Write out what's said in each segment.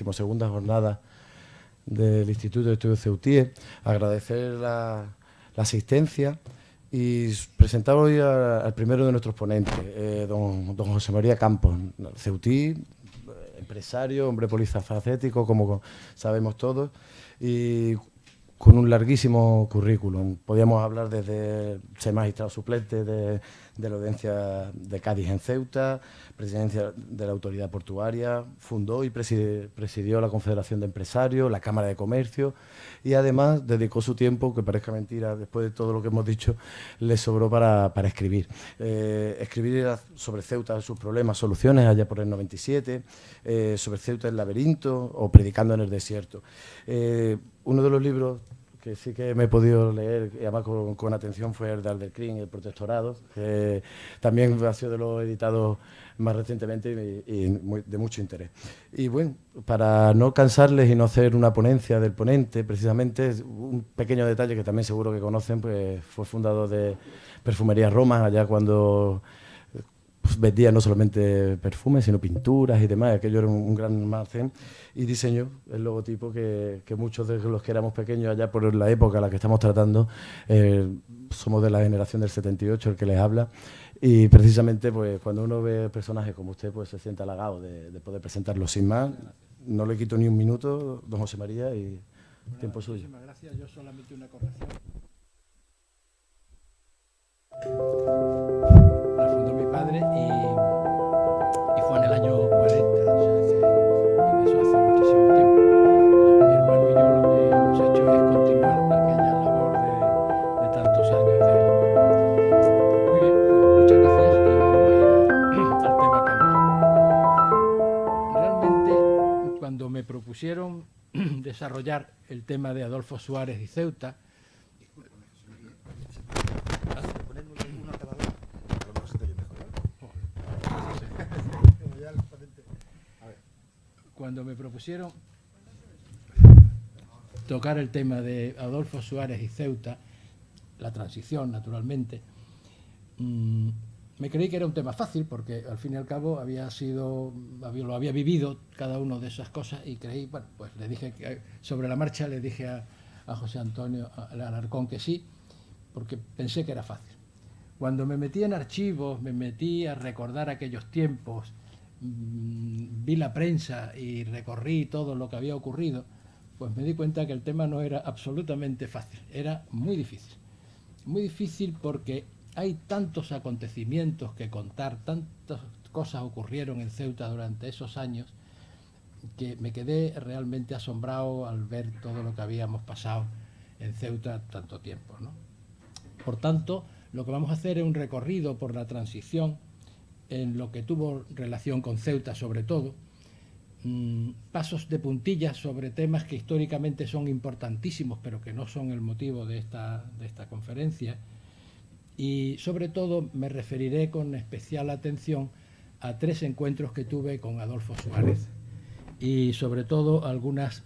12ª jornada del Instituto de Estudios Ceutíes. Agradecer la asistencia y presentar hoy al primero de nuestros ponentes, don José María Campos, ceutí, empresario, hombre polifacético, como sabemos todos, y con un larguísimo currículum. Podíamos hablar desde ser magistrado suplente de la Audiencia de Cádiz en Ceuta, presidencia de la Autoridad Portuaria, fundó y presidió la Confederación de Empresarios, la Cámara de Comercio, y además dedicó su tiempo, que parezca mentira, después de todo lo que hemos dicho, le sobró para escribir. Escribir sobre Ceuta, sus problemas, soluciones, allá por el 97, sobre Ceuta el laberinto o Predicando en el desierto. Uno de los libros que sí que me he podido leer, y además con atención, fue el de Aldercrín, El Protectorado, que también ha sido de los editados más recientemente y de mucho interés. Y bueno, para no cansarles y no hacer una ponencia del ponente, precisamente, un pequeño detalle que también seguro que conocen, pues fue fundador de Perfumería Roma, allá cuando vendía no solamente perfumes, sino pinturas y demás. Aquello era un gran almacén, y diseñó el logotipo que muchos de los que éramos pequeños allá por la época a la que estamos tratando, somos de la generación del 78, el que les habla, y precisamente pues cuando uno ve personajes como usted, pues se siente halagado de poder presentarlo. Sin más, no le quito ni un minuto, don José María, y bueno, tiempo suyo. Muchísimas gracias. Yo solamente una corrección. La fundó mi padre y fue en el año 40, o sea que eso hace muchísimo tiempo. Mi hermano y yo lo que hemos hecho es continuar aquella labor de tantos años de él. Muy bien, pues muchas gracias y vamos a ir al tema que hemos tocado. Realmente, cuando me propusieron desarrollar el tema de Adolfo Suárez y Ceuta, cuando me propusieron tocar el tema de Adolfo Suárez y Ceuta, la transición, naturalmente, me creí que era un tema fácil, porque al fin y al cabo lo había vivido cada una de esas cosas, y creí, bueno, pues le dije que sobre la marcha, le dije a José Antonio Alarcón que sí, porque pensé que era fácil. Cuando me metí en archivos, me metí a recordar aquellos tiempos, vi la prensa y recorrí todo lo que había ocurrido, pues me di cuenta que el tema no era absolutamente fácil, era muy difícil. Muy difícil porque hay tantos acontecimientos que contar, tantas cosas ocurrieron en Ceuta durante esos años, que me quedé realmente asombrado al ver todo lo que habíamos pasado en Ceuta tanto tiempo, ¿no? Por tanto, lo que vamos a hacer es un recorrido por la transición en lo que tuvo relación con Ceuta, sobre todo, pasos de puntillas sobre temas que históricamente son importantísimos, pero que no son el motivo de esta conferencia, y sobre todo me referiré con especial atención a 3 encuentros que tuve con Adolfo Suárez, y sobre todo algunas,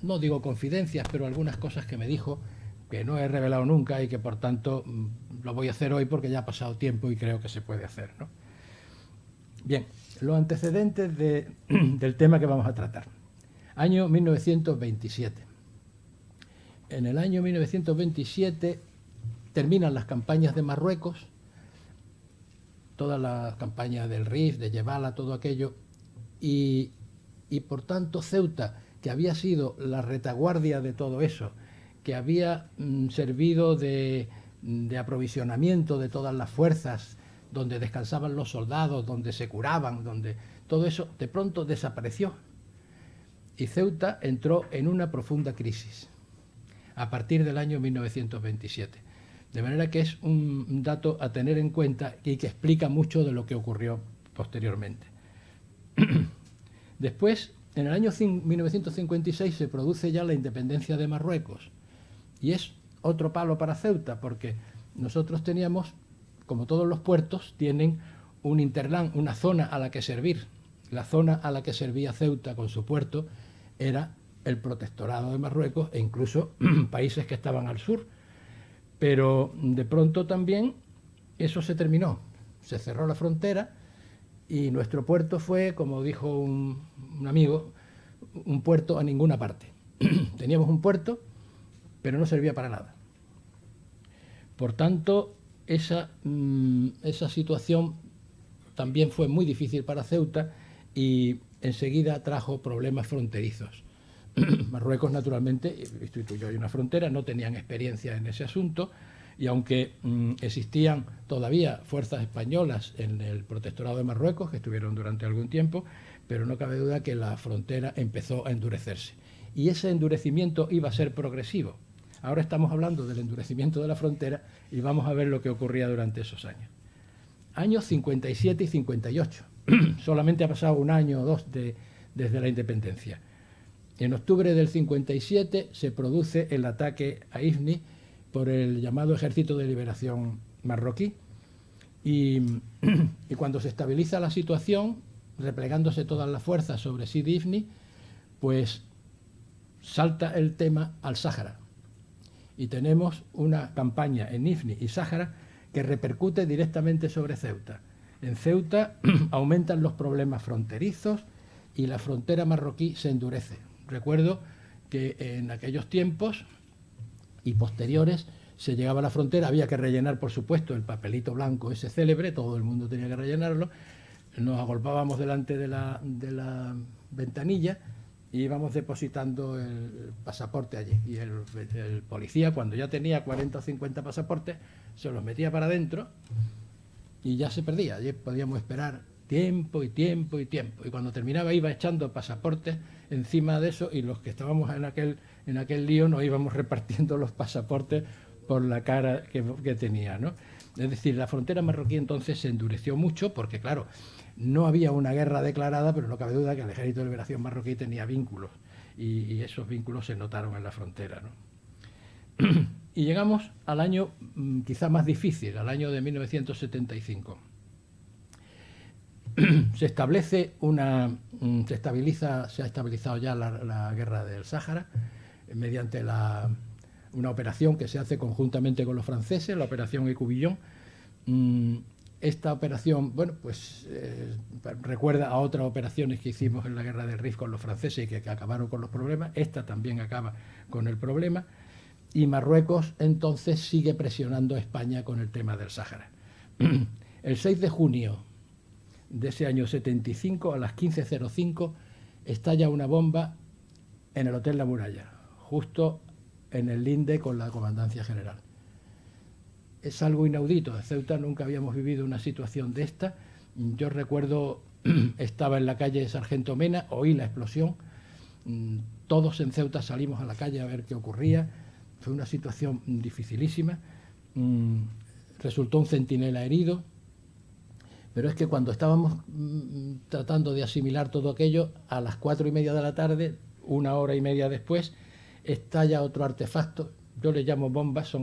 no digo confidencias, pero algunas cosas que me dijo que no he revelado nunca y que por tanto lo voy a hacer hoy porque ya ha pasado tiempo y creo que se puede hacer, ¿no? Bien, los antecedentes del tema que vamos a tratar. Año 1927. En el año 1927 terminan las campañas de Marruecos, todas las campañas del Rif, de Yebala, todo aquello, y por tanto Ceuta, que había sido la retaguardia de todo eso, que había servido de aprovisionamiento de todas las fuerzas, donde descansaban los soldados, donde se curaban, donde todo eso de pronto desapareció. Y Ceuta entró en una profunda crisis a partir del año 1927. De manera que es un dato a tener en cuenta y que explica mucho de lo que ocurrió posteriormente. Después, en el año 1956 se produce ya la independencia de Marruecos, y es otro palo para Ceuta, porque nosotros teníamos, como todos los puertos, tienen un interland, una zona a la que servir. La zona a la que servía Ceuta con su puerto era el protectorado de Marruecos e incluso países que estaban al sur. Pero de pronto también eso se terminó, se cerró la frontera y nuestro puerto fue, como dijo un amigo, un puerto a ninguna parte. Teníamos un puerto, pero no servía para nada. Por tanto, esa situación también fue muy difícil para Ceuta y enseguida trajo problemas fronterizos. Marruecos, naturalmente, instituyó una frontera, no tenían experiencia en ese asunto, y aunque existían todavía fuerzas españolas en el protectorado de Marruecos, que estuvieron durante algún tiempo, pero no cabe duda que la frontera empezó a endurecerse. Y ese endurecimiento iba a ser progresivo. Ahora estamos hablando del endurecimiento de la frontera y vamos a ver lo que ocurría durante esos años. Años 57 y 58. Solamente ha pasado un año o dos desde la independencia. En octubre del 57 se produce el ataque a Ifni por el llamado Ejército de Liberación Marroquí y cuando se estabiliza la situación, replegándose todas las fuerzas sobre Sidi Ifni, pues salta el tema al Sáhara. Y tenemos una campaña en Ifni y Sáhara que repercute directamente sobre Ceuta. En Ceuta aumentan los problemas fronterizos y la frontera marroquí se endurece. Recuerdo que en aquellos tiempos y posteriores se llegaba a la frontera, había que rellenar, por supuesto, el papelito blanco ese célebre, todo el mundo tenía que rellenarlo, nos agolpábamos delante de la ventanilla y íbamos depositando el pasaporte allí. Y el policía, cuando ya tenía 40 o 50 pasaportes, se los metía para adentro y ya se perdía. Allí podíamos esperar tiempo y tiempo y tiempo. Y cuando terminaba iba echando pasaportes encima de eso y los que estábamos en aquel lío nos íbamos repartiendo los pasaportes por la cara que tenía, ¿no? Es decir, la frontera marroquí entonces se endureció mucho porque, claro, no había una guerra declarada, pero no cabe duda que el Ejército de Liberación Marroquí tenía vínculos y esos vínculos se notaron en la frontera, ¿no? Y llegamos al año quizá más difícil, al año de 1975. Se ha estabilizado ya la guerra del Sáhara mediante una operación que se hace conjuntamente con los franceses, la operación Écubillon. Esta operación, bueno, pues recuerda a otras operaciones que hicimos en la guerra del Rif con los franceses y que acabaron con los problemas. Esta también acaba con el problema. Y Marruecos entonces sigue presionando a España con el tema del Sáhara. El 6 de junio de ese año 75, a las 15:05, estalla una bomba en el Hotel La Muralla, justo en el linde con la Comandancia General. Es algo inaudito. En Ceuta nunca habíamos vivido una situación de esta. Yo recuerdo, estaba en la calle Sargento Mena, oí la explosión. Todos en Ceuta salimos a la calle a ver qué ocurría. Fue una situación dificilísima. Resultó un centinela herido. Pero es que cuando estábamos tratando de asimilar todo aquello, a las 4:30 de la tarde, 1 hora y media después, estalla otro artefacto. Yo le llamo bombas,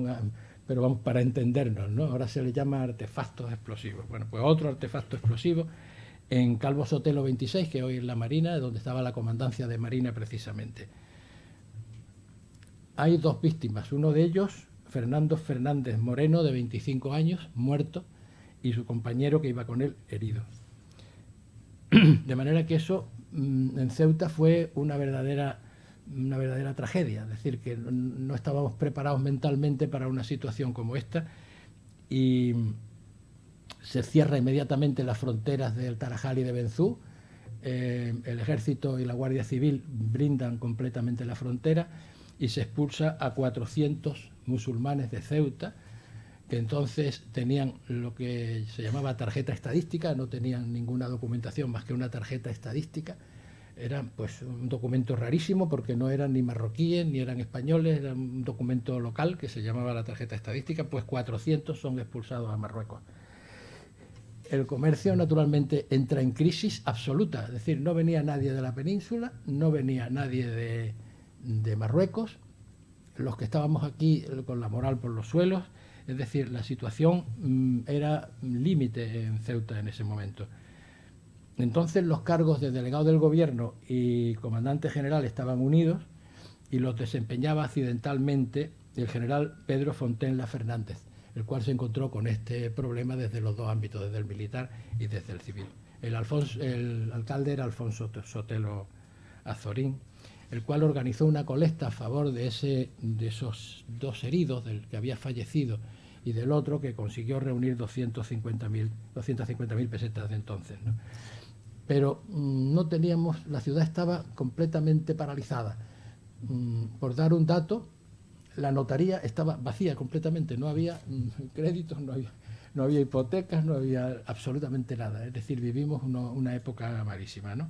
pero vamos para entendernos, ¿no? Ahora se le llama artefactos explosivos. Bueno, pues otro artefacto explosivo en Calvo Sotelo 26, que hoy es la Marina, donde estaba la comandancia de Marina precisamente. Hay 2 víctimas, uno de ellos, Fernando Fernández Moreno, de 25 años, muerto, y su compañero que iba con él, herido. De manera que eso en Ceuta fue una verdadera tragedia, es decir, que no estábamos preparados mentalmente para una situación como esta y se cierra inmediatamente las fronteras del Tarajal y de Benzú. El Ejército y la Guardia Civil brindan completamente la frontera y se expulsa a 400 musulmanes de Ceuta, que entonces tenían lo que se llamaba tarjeta estadística, no tenían ninguna documentación más que una tarjeta estadística. Era pues un documento rarísimo porque no eran ni marroquíes ni eran españoles, era un documento local que se llamaba la tarjeta estadística. Pues 400 son expulsados a Marruecos. El comercio naturalmente entra en crisis absoluta, es decir, no venía nadie de la península, no venía nadie de Marruecos, los que estábamos aquí con la moral por los suelos, es decir, la situación era límite en Ceuta en ese momento. Entonces los cargos de delegado del gobierno y comandante general estaban unidos y los desempeñaba accidentalmente el general Pedro Fontenla Fernández, el cual se encontró con este problema desde los 2 ámbitos, desde el militar y desde el civil. El alcalde era Alfonso Sotelo Azorín, el cual organizó una colecta a favor de esos dos heridos, del que había fallecido y del otro, que consiguió reunir 250.000 pesetas de entonces, ¿no? Pero no teníamos, la ciudad estaba completamente paralizada. Por dar un dato, la notaría estaba vacía completamente, no había créditos, no había hipotecas, no había absolutamente nada. Es decir, vivimos una época malísima, ¿no?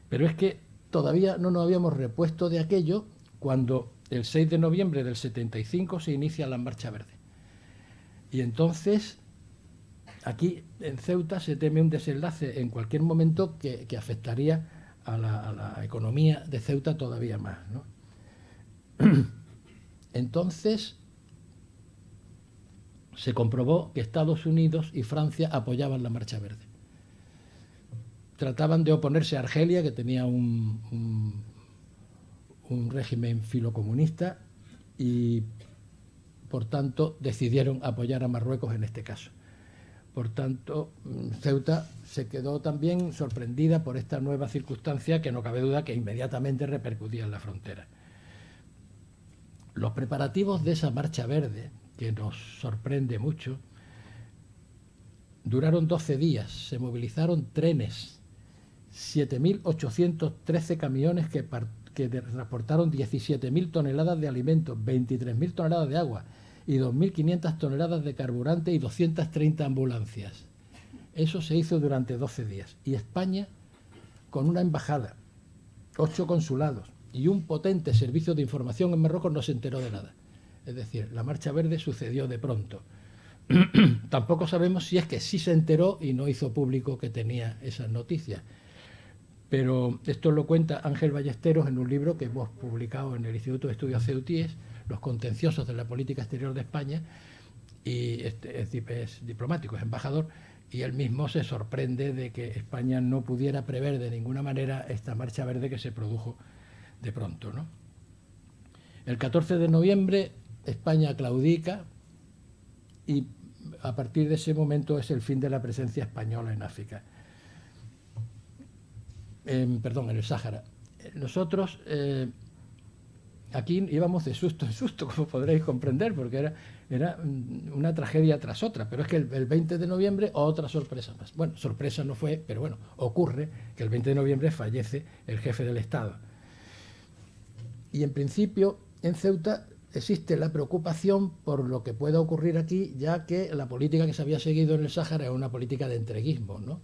Pero es que todavía no nos habíamos repuesto de aquello cuando el 6 de noviembre del 75 se inicia la Marcha Verde. Y entonces, aquí en Ceuta se teme un desenlace en cualquier momento que afectaría a la economía de Ceuta todavía más, ¿no? Entonces se comprobó que Estados Unidos y Francia apoyaban la Marcha Verde. Trataban de oponerse a Argelia, que tenía un régimen filocomunista, y por tanto decidieron apoyar a Marruecos en este caso. Por tanto, Ceuta se quedó también sorprendida por esta nueva circunstancia, que no cabe duda que inmediatamente repercutía en la frontera. Los preparativos de esa Marcha Verde, que nos sorprende mucho, duraron 12 días. Se movilizaron trenes, 7.813 camiones que transportaron 17.000 toneladas de alimentos, 23.000 toneladas de agua y 2.500 toneladas de carburante y 230 ambulancias. Eso se hizo durante 12 días. Y España, con una embajada, 8 consulados y un potente servicio de información en Marruecos, no se enteró de nada. Es decir, la Marcha Verde sucedió de pronto. Tampoco sabemos si es que sí se enteró y no hizo público que tenía esas noticias. Pero esto lo cuenta Ángel Ballesteros en un libro que hemos publicado en el Instituto de Estudios Ceutíes, Los contenciosos de la política exterior de España, y es diplomático, es embajador, y él mismo se sorprende de que España no pudiera prever de ninguna manera esta Marcha Verde que se produjo de pronto, ¿no? El 14 de noviembre España claudica y a partir de ese momento es el fin de la presencia española en África. En el Sáhara. Nosotros aquí íbamos de susto en susto, como podréis comprender, porque era una tragedia tras otra, pero es que el 20 de noviembre otra sorpresa más. Bueno, sorpresa no fue, pero bueno, ocurre que el 20 de noviembre fallece el jefe del Estado. Y en principio en Ceuta existe la preocupación por lo que pueda ocurrir aquí, ya que la política que se había seguido en el Sáhara era una política de entreguismo, ¿no?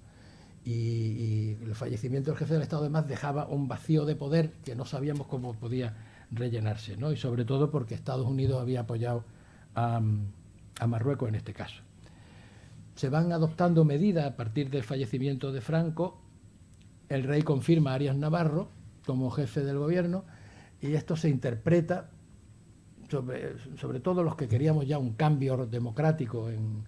Y el fallecimiento del jefe del Estado además dejaba un vacío de poder que no sabíamos cómo podía rellenarse, ¿no? Y sobre todo porque Estados Unidos había apoyado a Marruecos en este caso. Se van adoptando medidas a partir del fallecimiento de Franco. El rey confirma a Arias Navarro como jefe del gobierno y esto se interpreta, sobre todo los que queríamos ya un cambio democrático en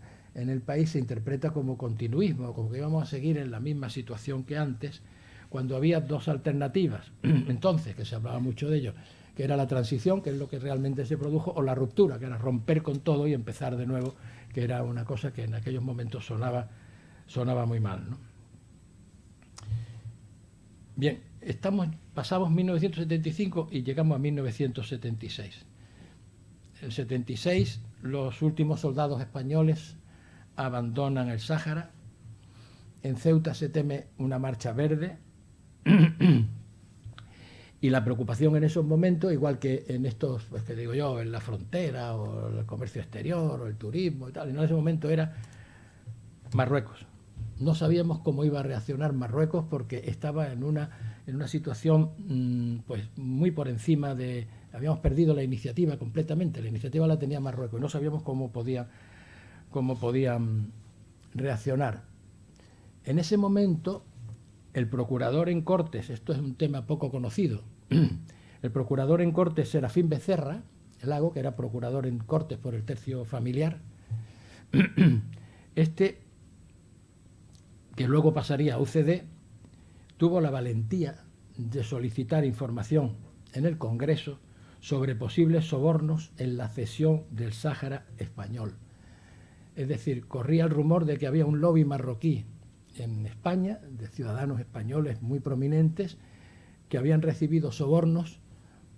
el país, se interpreta como continuismo, como que íbamos a seguir en la misma situación que antes, cuando había dos alternativas, entonces, que se hablaba mucho de ello, que era la transición, que es lo que realmente se produjo, o la ruptura, que era romper con todo y empezar de nuevo, que era una cosa que en aquellos momentos sonaba muy mal, ¿no? Bien, pasamos 1975 y llegamos a 1976. En el 76 los últimos soldados españoles abandonan el Sáhara. En Ceuta se teme una marcha verde y la preocupación en esos momentos, igual que en estos, pues que digo yo, en la frontera o el comercio exterior o el turismo y tal, en ese momento era Marruecos. No sabíamos cómo iba a reaccionar Marruecos porque estaba en una situación pues muy por encima de... Habíamos perdido la iniciativa completamente, la iniciativa la tenía Marruecos y no sabíamos cómo podían reaccionar. En ese momento, el procurador en Cortes, esto es un tema poco conocido, el procurador en Cortes, Serafín Becerra, el Lago, que era procurador en Cortes por el tercio familiar, que luego pasaría a UCD, tuvo la valentía de solicitar información en el Congreso sobre posibles sobornos en la cesión del Sáhara español. Es decir, corría el rumor de que había un lobby marroquí en España, de ciudadanos españoles muy prominentes, que habían recibido sobornos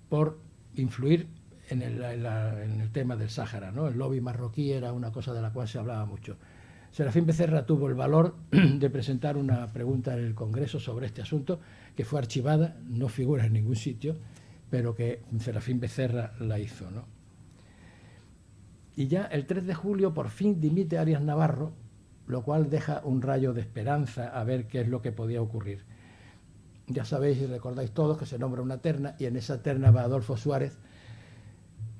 por influir en el tema del Sáhara, ¿no? El lobby marroquí era una cosa de la cual se hablaba mucho. Serafín Becerra tuvo el valor de presentar una pregunta en el Congreso sobre este asunto, que fue archivada, no figura en ningún sitio, pero que Serafín Becerra la hizo, ¿no? Y ya el 3 de julio por fin dimite Arias Navarro, lo cual deja un rayo de esperanza a ver qué es lo que podía ocurrir. Ya sabéis y recordáis todos que se nombra una terna, y en esa terna va Adolfo Suárez,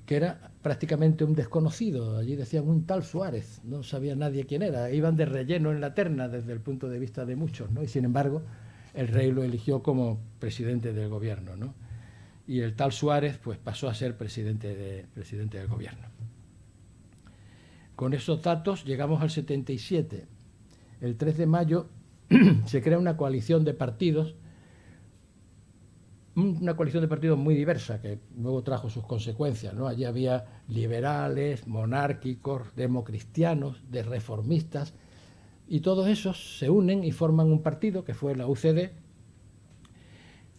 que era prácticamente un desconocido. Allí decían un tal Suárez, no sabía nadie quién era, iban de relleno en la terna desde el punto de vista de muchos, ¿no? Y sin embargo el rey lo eligió como presidente del gobierno, ¿no? Y el tal Suárez pues pasó a ser presidente del gobierno. Con esos datos llegamos al 77. El 3 de mayo se crea una coalición de partidos muy diversa, que luego trajo sus consecuencias, ¿no? Allí había liberales, monárquicos, democristianos, de reformistas, y todos esos se unen y forman un partido que fue la UCD,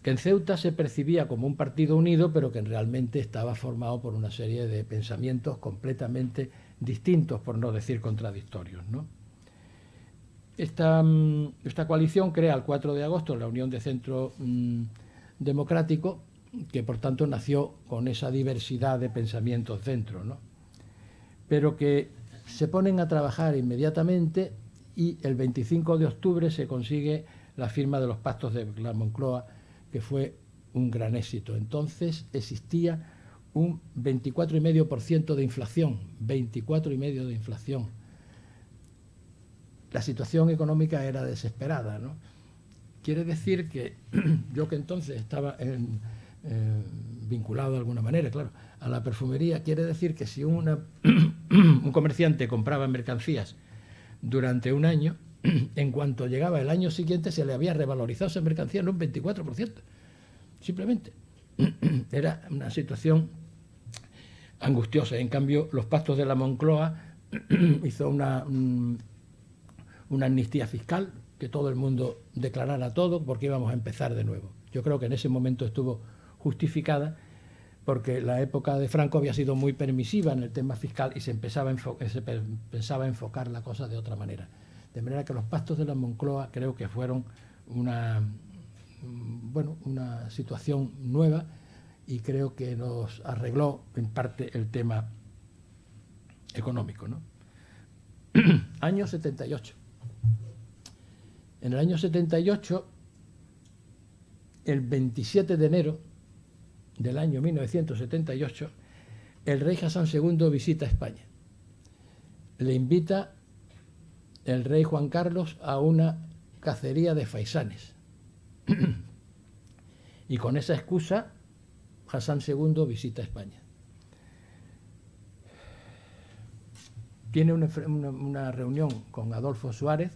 que en Ceuta se percibía como un partido unido, pero que realmente estaba formado por una serie de pensamientos completamente distintos, por no decir contradictorios, ¿no? Esta coalición crea el 4 de agosto la Unión de Centro Democrático, que por tanto nació con esa diversidad de pensamientos dentro, ¿no? Pero que se ponen a trabajar inmediatamente, y el 25 de octubre se consigue la firma de los pactos de la Moncloa, que fue un gran éxito. Entonces existía un 24,5% de inflación, 24,5% de inflación. La situación económica era desesperada, ¿no? Quiere decir que yo, que entonces estaba vinculado de alguna manera, claro, a la perfumería, quiere decir que si un comerciante compraba mercancías durante un año, en cuanto llegaba el año siguiente se le había revalorizado esa mercancía en un 24%. Simplemente. Era una situación angustiosa. En cambio, los pactos de la Moncloa hizo una amnistía fiscal, que todo el mundo declarara todo, porque íbamos a empezar de nuevo. Yo creo que en ese momento estuvo justificada, porque la época de Franco había sido muy permisiva en el tema fiscal y se pensaba enfocar la cosa de otra manera. De manera que los pactos de la Moncloa creo que fueron una situación nueva, y creo que nos arregló en parte el tema económico, ¿no? Año 78. En el año 78, el 27 de enero del año 1978, el rey Hassan II visita España. Le invita el rey Juan Carlos a una cacería de faisanes. Y con esa excusa, Hassan II visita España. Tiene una reunión con Adolfo Suárez,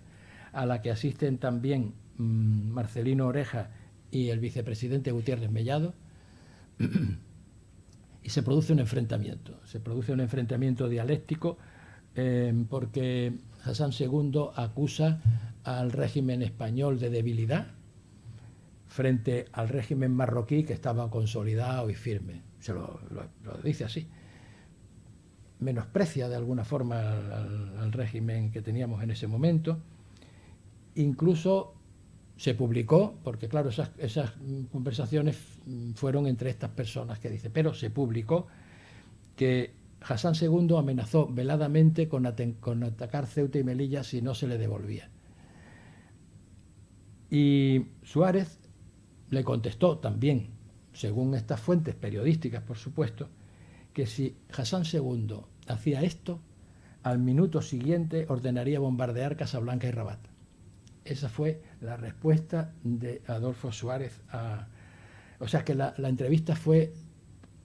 a la que asisten también Marcelino Oreja y el vicepresidente Gutiérrez Mellado, y se produce un enfrentamiento dialéctico, porque Hassan II acusa al régimen español de debilidad frente al régimen marroquí, que estaba consolidado y firme. Se lo dice así. Menosprecia de alguna forma al régimen que teníamos en ese momento. Incluso se publicó, porque claro, esas conversaciones fueron entre estas personas que dice, pero se publicó que Hassan II amenazó veladamente con atacar Ceuta y Melilla si no se le devolvía. Y Suárez le contestó también, según estas fuentes periodísticas, por supuesto, que si Hassan II hacía esto, al minuto siguiente ordenaría bombardear Casablanca y Rabat. Esa fue la respuesta de Adolfo Suárez o sea que la entrevista fue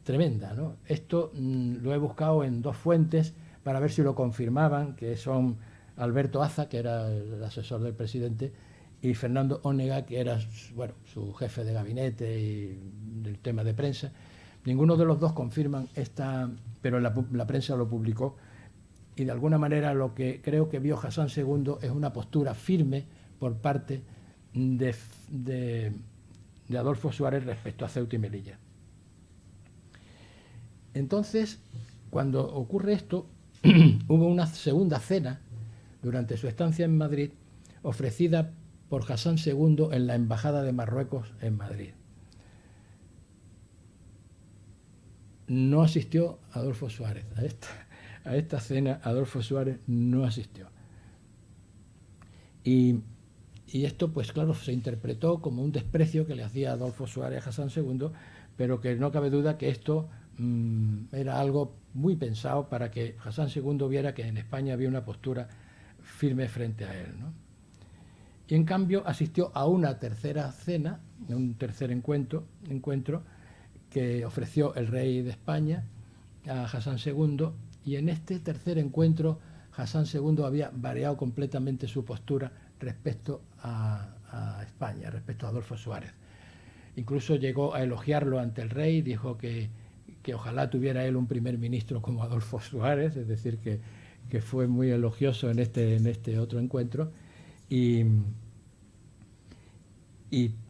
tremenda, ¿no? Esto lo he buscado en dos fuentes para ver si lo confirmaban, que son Alberto Aza, que era el asesor del presidente, y Fernando Onega, que era su jefe de gabinete y del tema de prensa. Ninguno de los dos confirman pero la prensa lo publicó, y de alguna manera lo que creo que vio Hassan II es una postura firme por parte de de Adolfo Suárez respecto a Ceuta y Melilla. Entonces, cuando ocurre esto, hubo una segunda cena durante su estancia en Madrid, ofrecida por Hassan II en la Embajada de Marruecos en Madrid. No asistió Adolfo Suárez. A esta cena Adolfo Suárez no asistió. Y esto, pues claro, se interpretó como un desprecio que le hacía Adolfo Suárez a Hassan II, pero que no cabe duda que esto era algo muy pensado para que Hassan II viera que en España había una postura firme frente a él, ¿no? Y en cambio asistió a una tercera cena, un tercer encuentro que ofreció el rey de España a Hassan II, y en este tercer encuentro Hassan II había variado completamente su postura respecto a España, respecto a Adolfo Suárez. Incluso llegó a elogiarlo ante el rey, dijo que ojalá tuviera él un primer ministro como Adolfo Suárez, es decir, que fue muy elogioso en este otro encuentro, y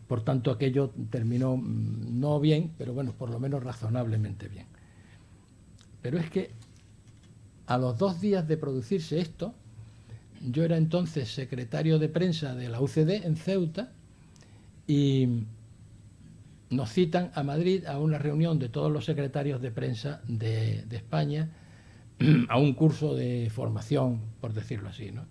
por tanto aquello terminó no bien, pero bueno, por lo menos razonablemente bien. Pero es que a los 2 días de producirse esto, yo era entonces secretario de prensa de la UCD en Ceuta, y nos citan a Madrid a una reunión de todos los secretarios de prensa de España, a un curso de formación, por decirlo así, ¿no?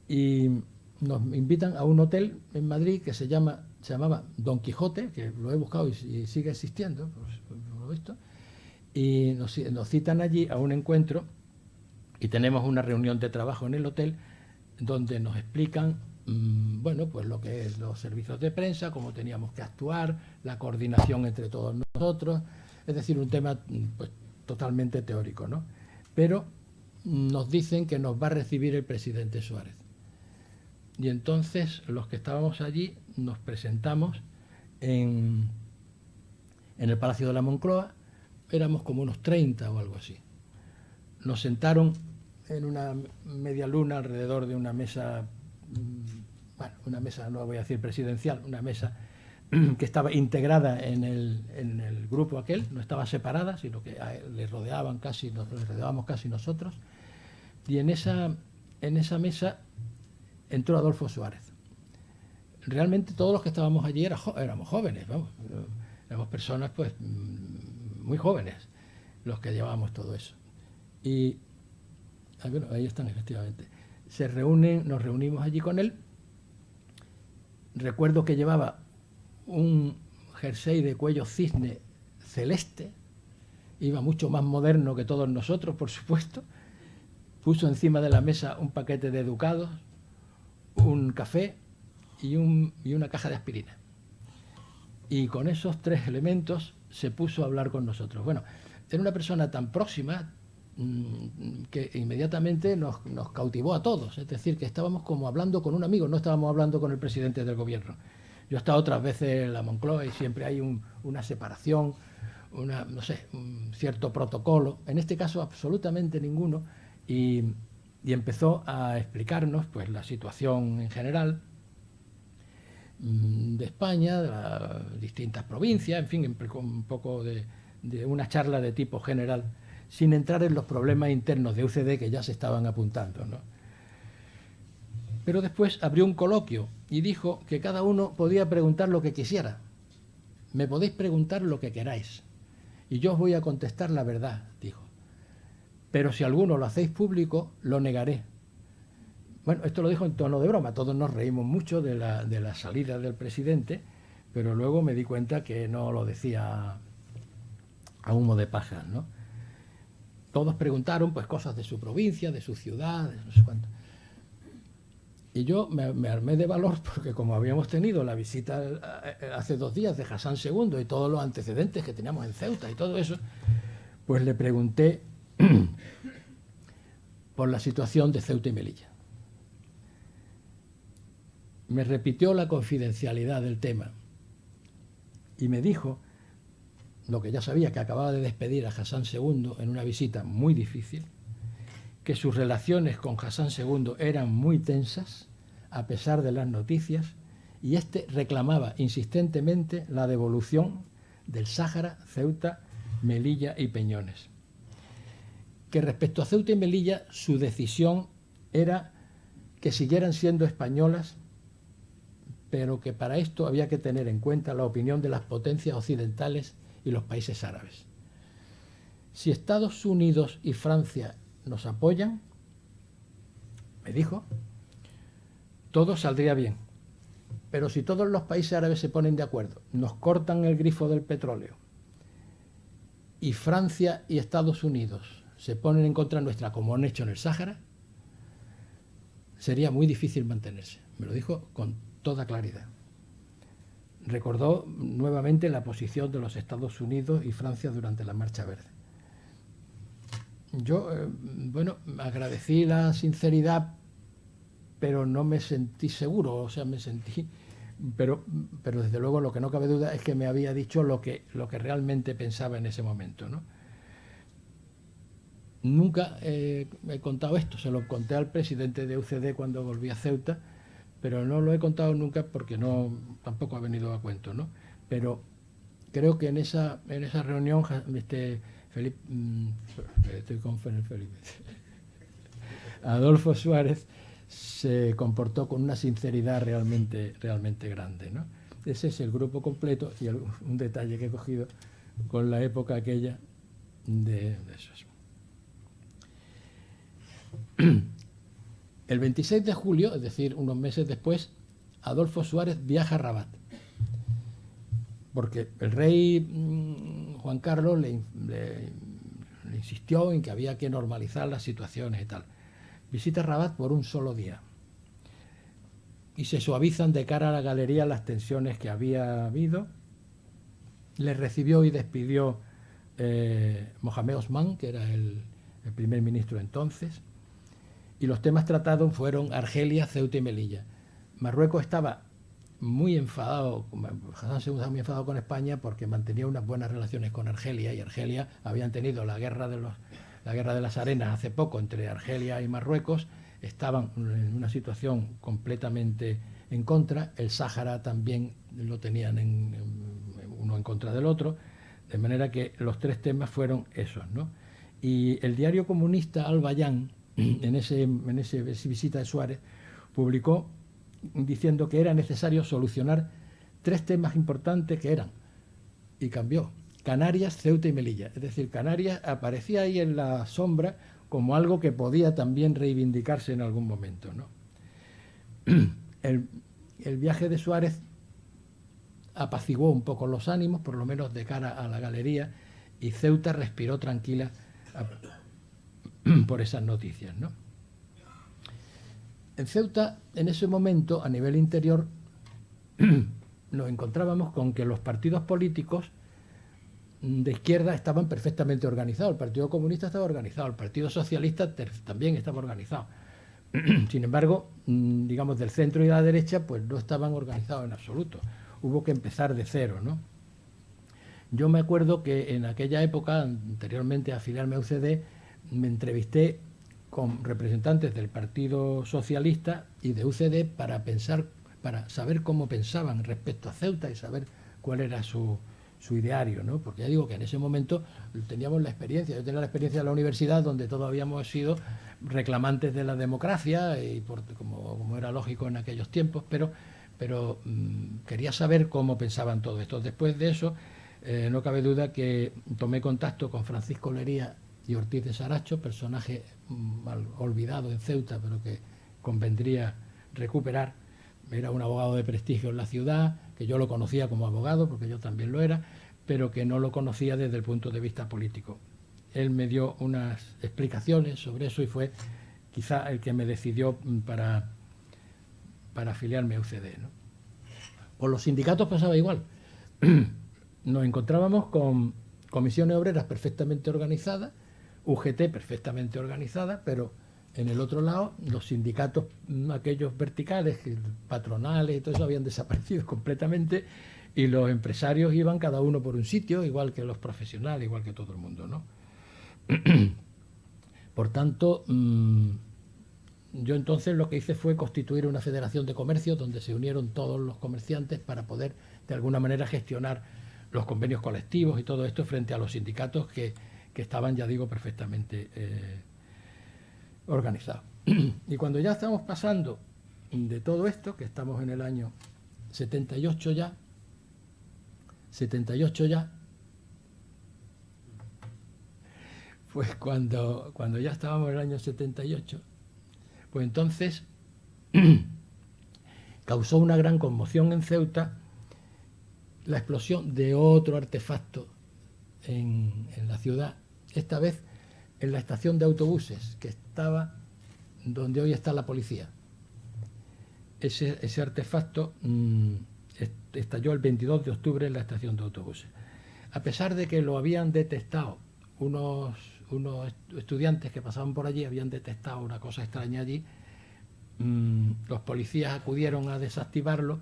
Y nos invitan a un hotel en Madrid que se llamaba Don Quijote, que lo he buscado y sigue existiendo, por lo visto, y nos citan allí a un encuentro y tenemos una reunión de trabajo en el hotel donde nos explican bueno, pues lo que es los servicios de prensa, cómo teníamos que actuar, la coordinación entre todos nosotros, es decir, un tema pues totalmente teórico, ¿no? Pero nos dicen que nos va a recibir el presidente Suárez. Y entonces los que estábamos allí nos presentamos en el Palacio de la Moncloa, éramos como unos 30 o algo así. Nos sentaron en una media luna alrededor de una mesa, bueno, una mesa, no voy a decir presidencial, una mesa que estaba integrada en el grupo aquel, no estaba separada, sino que le rodeábamos casi nosotros, y en esa mesa entró Adolfo Suárez. Realmente todos los que estábamos allí éramos jóvenes, vamos, éramos personas pues muy jóvenes los que llevábamos todo eso. Y bueno, ahí están efectivamente. Nos reunimos allí con él. Recuerdo que llevaba un jersey de cuello cisne celeste, iba mucho más moderno que todos nosotros, por supuesto. Puso encima de la mesa un paquete de ducados, un café y una caja de aspirina. Y con esos 3 elementos se puso a hablar con nosotros. Bueno, era una persona tan próxima que inmediatamente nos cautivó a todos. Es decir, que estábamos como hablando con un amigo, no estábamos hablando con el presidente del gobierno. Yo he estado otras veces en la Moncloa y siempre hay una separación, no sé, un cierto protocolo. En este caso absolutamente ninguno. Y empezó a explicarnos pues la situación en general de España, de las distintas provincias, en fin, empezó un poco de una charla de tipo general, sin entrar en los problemas internos de UCD que ya se estaban apuntando, ¿no? Pero después abrió un coloquio y dijo que cada uno podía preguntar lo que quisiera. Me podéis preguntar lo que queráis y yo os voy a contestar la verdad, dijo. Pero si alguno lo hacéis público, lo negaré. Bueno, esto lo dijo en tono de broma. Todos nos reímos mucho de la salida del presidente, pero luego me di cuenta que no lo decía a humo de paja, ¿no? Todos preguntaron pues cosas de su provincia, de su ciudad, de no sé cuánto. Y yo me armé de valor porque como habíamos tenido la visita hace 2 días de Hassan II y todos los antecedentes que teníamos en Ceuta y todo eso, pues le pregunté por la situación de Ceuta y Melilla. Me repitió la confidencialidad del tema y me dijo lo que ya sabía, que acababa de despedir a Hassan II en una visita muy difícil, que sus relaciones con Hassan II eran muy tensas a pesar de las noticias y este reclamaba insistentemente la devolución del Sáhara, Ceuta, Melilla y Peñones. Que respecto a Ceuta y Melilla, su decisión era que siguieran siendo españolas, pero que para esto había que tener en cuenta la opinión de las potencias occidentales y los países árabes. Si Estados Unidos y Francia nos apoyan, me dijo, todo saldría bien. Pero si todos los países árabes se ponen de acuerdo, nos cortan el grifo del petróleo y Francia y Estados Unidos se ponen en contra nuestra, como han hecho en el Sáhara, sería muy difícil mantenerse. Me lo dijo con toda claridad. Recordó nuevamente la posición de los Estados Unidos y Francia durante la Marcha Verde. Yo, agradecí la sinceridad, pero no me sentí seguro, o sea, me sentí... Pero desde luego lo que no cabe duda es que me había dicho lo que realmente pensaba en ese momento, ¿no? Nunca he contado esto, se lo conté al presidente de UCD cuando volví a Ceuta, pero no lo he contado nunca porque tampoco ha venido a cuento, ¿no? Pero creo que en esa reunión, Felipe, estoy con Felipe, Adolfo Suárez se comportó con una sinceridad realmente grande, ¿no? Ese es el grupo completo y un detalle que he cogido con la época aquella de esos. El 26 de julio, es decir, unos meses después, Adolfo Suárez viaja a Rabat, porque el rey Juan Carlos le insistió en que había que normalizar las situaciones y tal. Visita Rabat por un solo día y se suavizan de cara a la galería las tensiones que había habido. Le recibió y despidió Mohamed Osman, que era el primer ministro entonces, y los temas tratados fueron Argelia, Ceuta y Melilla. Marruecos estaba muy enfadado, Hassan II estaba muy enfadado con España porque mantenía unas buenas relaciones con Argelia, y Argelia habían tenido la guerra de las arenas hace poco entre Argelia y Marruecos, estaban en una situación completamente en contra, el Sáhara también lo tenían uno en contra del otro, de manera que los tres temas fueron esos, ¿no? Y el diario comunista Al Bayan, en esa visita de Suárez, publicó diciendo que era necesario solucionar tres temas importantes que eran, y cambió, Canarias, Ceuta y Melilla. Es decir, Canarias aparecía ahí en la sombra como algo que podía también reivindicarse en algún momento, ¿no? El viaje de Suárez apaciguó un poco los ánimos, por lo menos de cara a la galería, y Ceuta respiró tranquila por esas noticias, ¿no? En Ceuta, en ese momento, a nivel interior, nos encontrábamos con que los partidos políticos de izquierda estaban perfectamente organizados. El Partido Comunista estaba organizado, el Partido Socialista también estaba organizado. Sin embargo, digamos, del centro y de la derecha, pues no estaban organizados en absoluto. Hubo que empezar de cero, ¿no? Yo me acuerdo que en aquella época, anteriormente a afiliarme a UCD, me entrevisté con representantes del Partido Socialista y de UCD para saber cómo pensaban respecto a Ceuta y saber cuál era su ideario, ¿no? Porque ya digo que en ese momento teníamos la experiencia, yo tenía la experiencia de la universidad donde todos habíamos sido reclamantes de la democracia y como era lógico en aquellos tiempos, pero quería saber cómo pensaban todo esto. Después de eso, no cabe duda que tomé contacto con Francisco Lería y Ortiz de Saracho, personaje mal olvidado en Ceuta, pero que convendría recuperar. Era un abogado de prestigio en la ciudad, que yo lo conocía como abogado, porque yo también lo era, pero que no lo conocía desde el punto de vista político. Él me dio unas explicaciones sobre eso y fue quizá el que me decidió para afiliarme a UCD, ¿no? Con los sindicatos pasaba igual. Nos encontrábamos con comisiones obreras perfectamente organizadas, UGT perfectamente organizada, pero en el otro lado los sindicatos, aquellos verticales, patronales y todo eso, habían desaparecido completamente, y los empresarios iban cada uno por un sitio, igual que los profesionales, igual que todo el mundo, ¿no? Por tanto, yo entonces lo que hice fue constituir una federación de comercio donde se unieron todos los comerciantes para poder de alguna manera gestionar los convenios colectivos y todo esto frente a los sindicatos que estaban, ya digo, perfectamente organizados. Y cuando ya estamos pasando de todo esto, que estamos en el año 78 ya, pues cuando ya estábamos en el año 78, pues entonces causó una gran conmoción en Ceuta la explosión de otro artefacto en la ciudad, esta vez en la estación de autobuses, que estaba donde hoy está la policía. Ese artefacto estalló el 22 de octubre en la estación de autobuses. A pesar de que lo habían detectado unos estudiantes que pasaban por allí, habían detectado una cosa extraña allí, los policías acudieron a desactivarlo,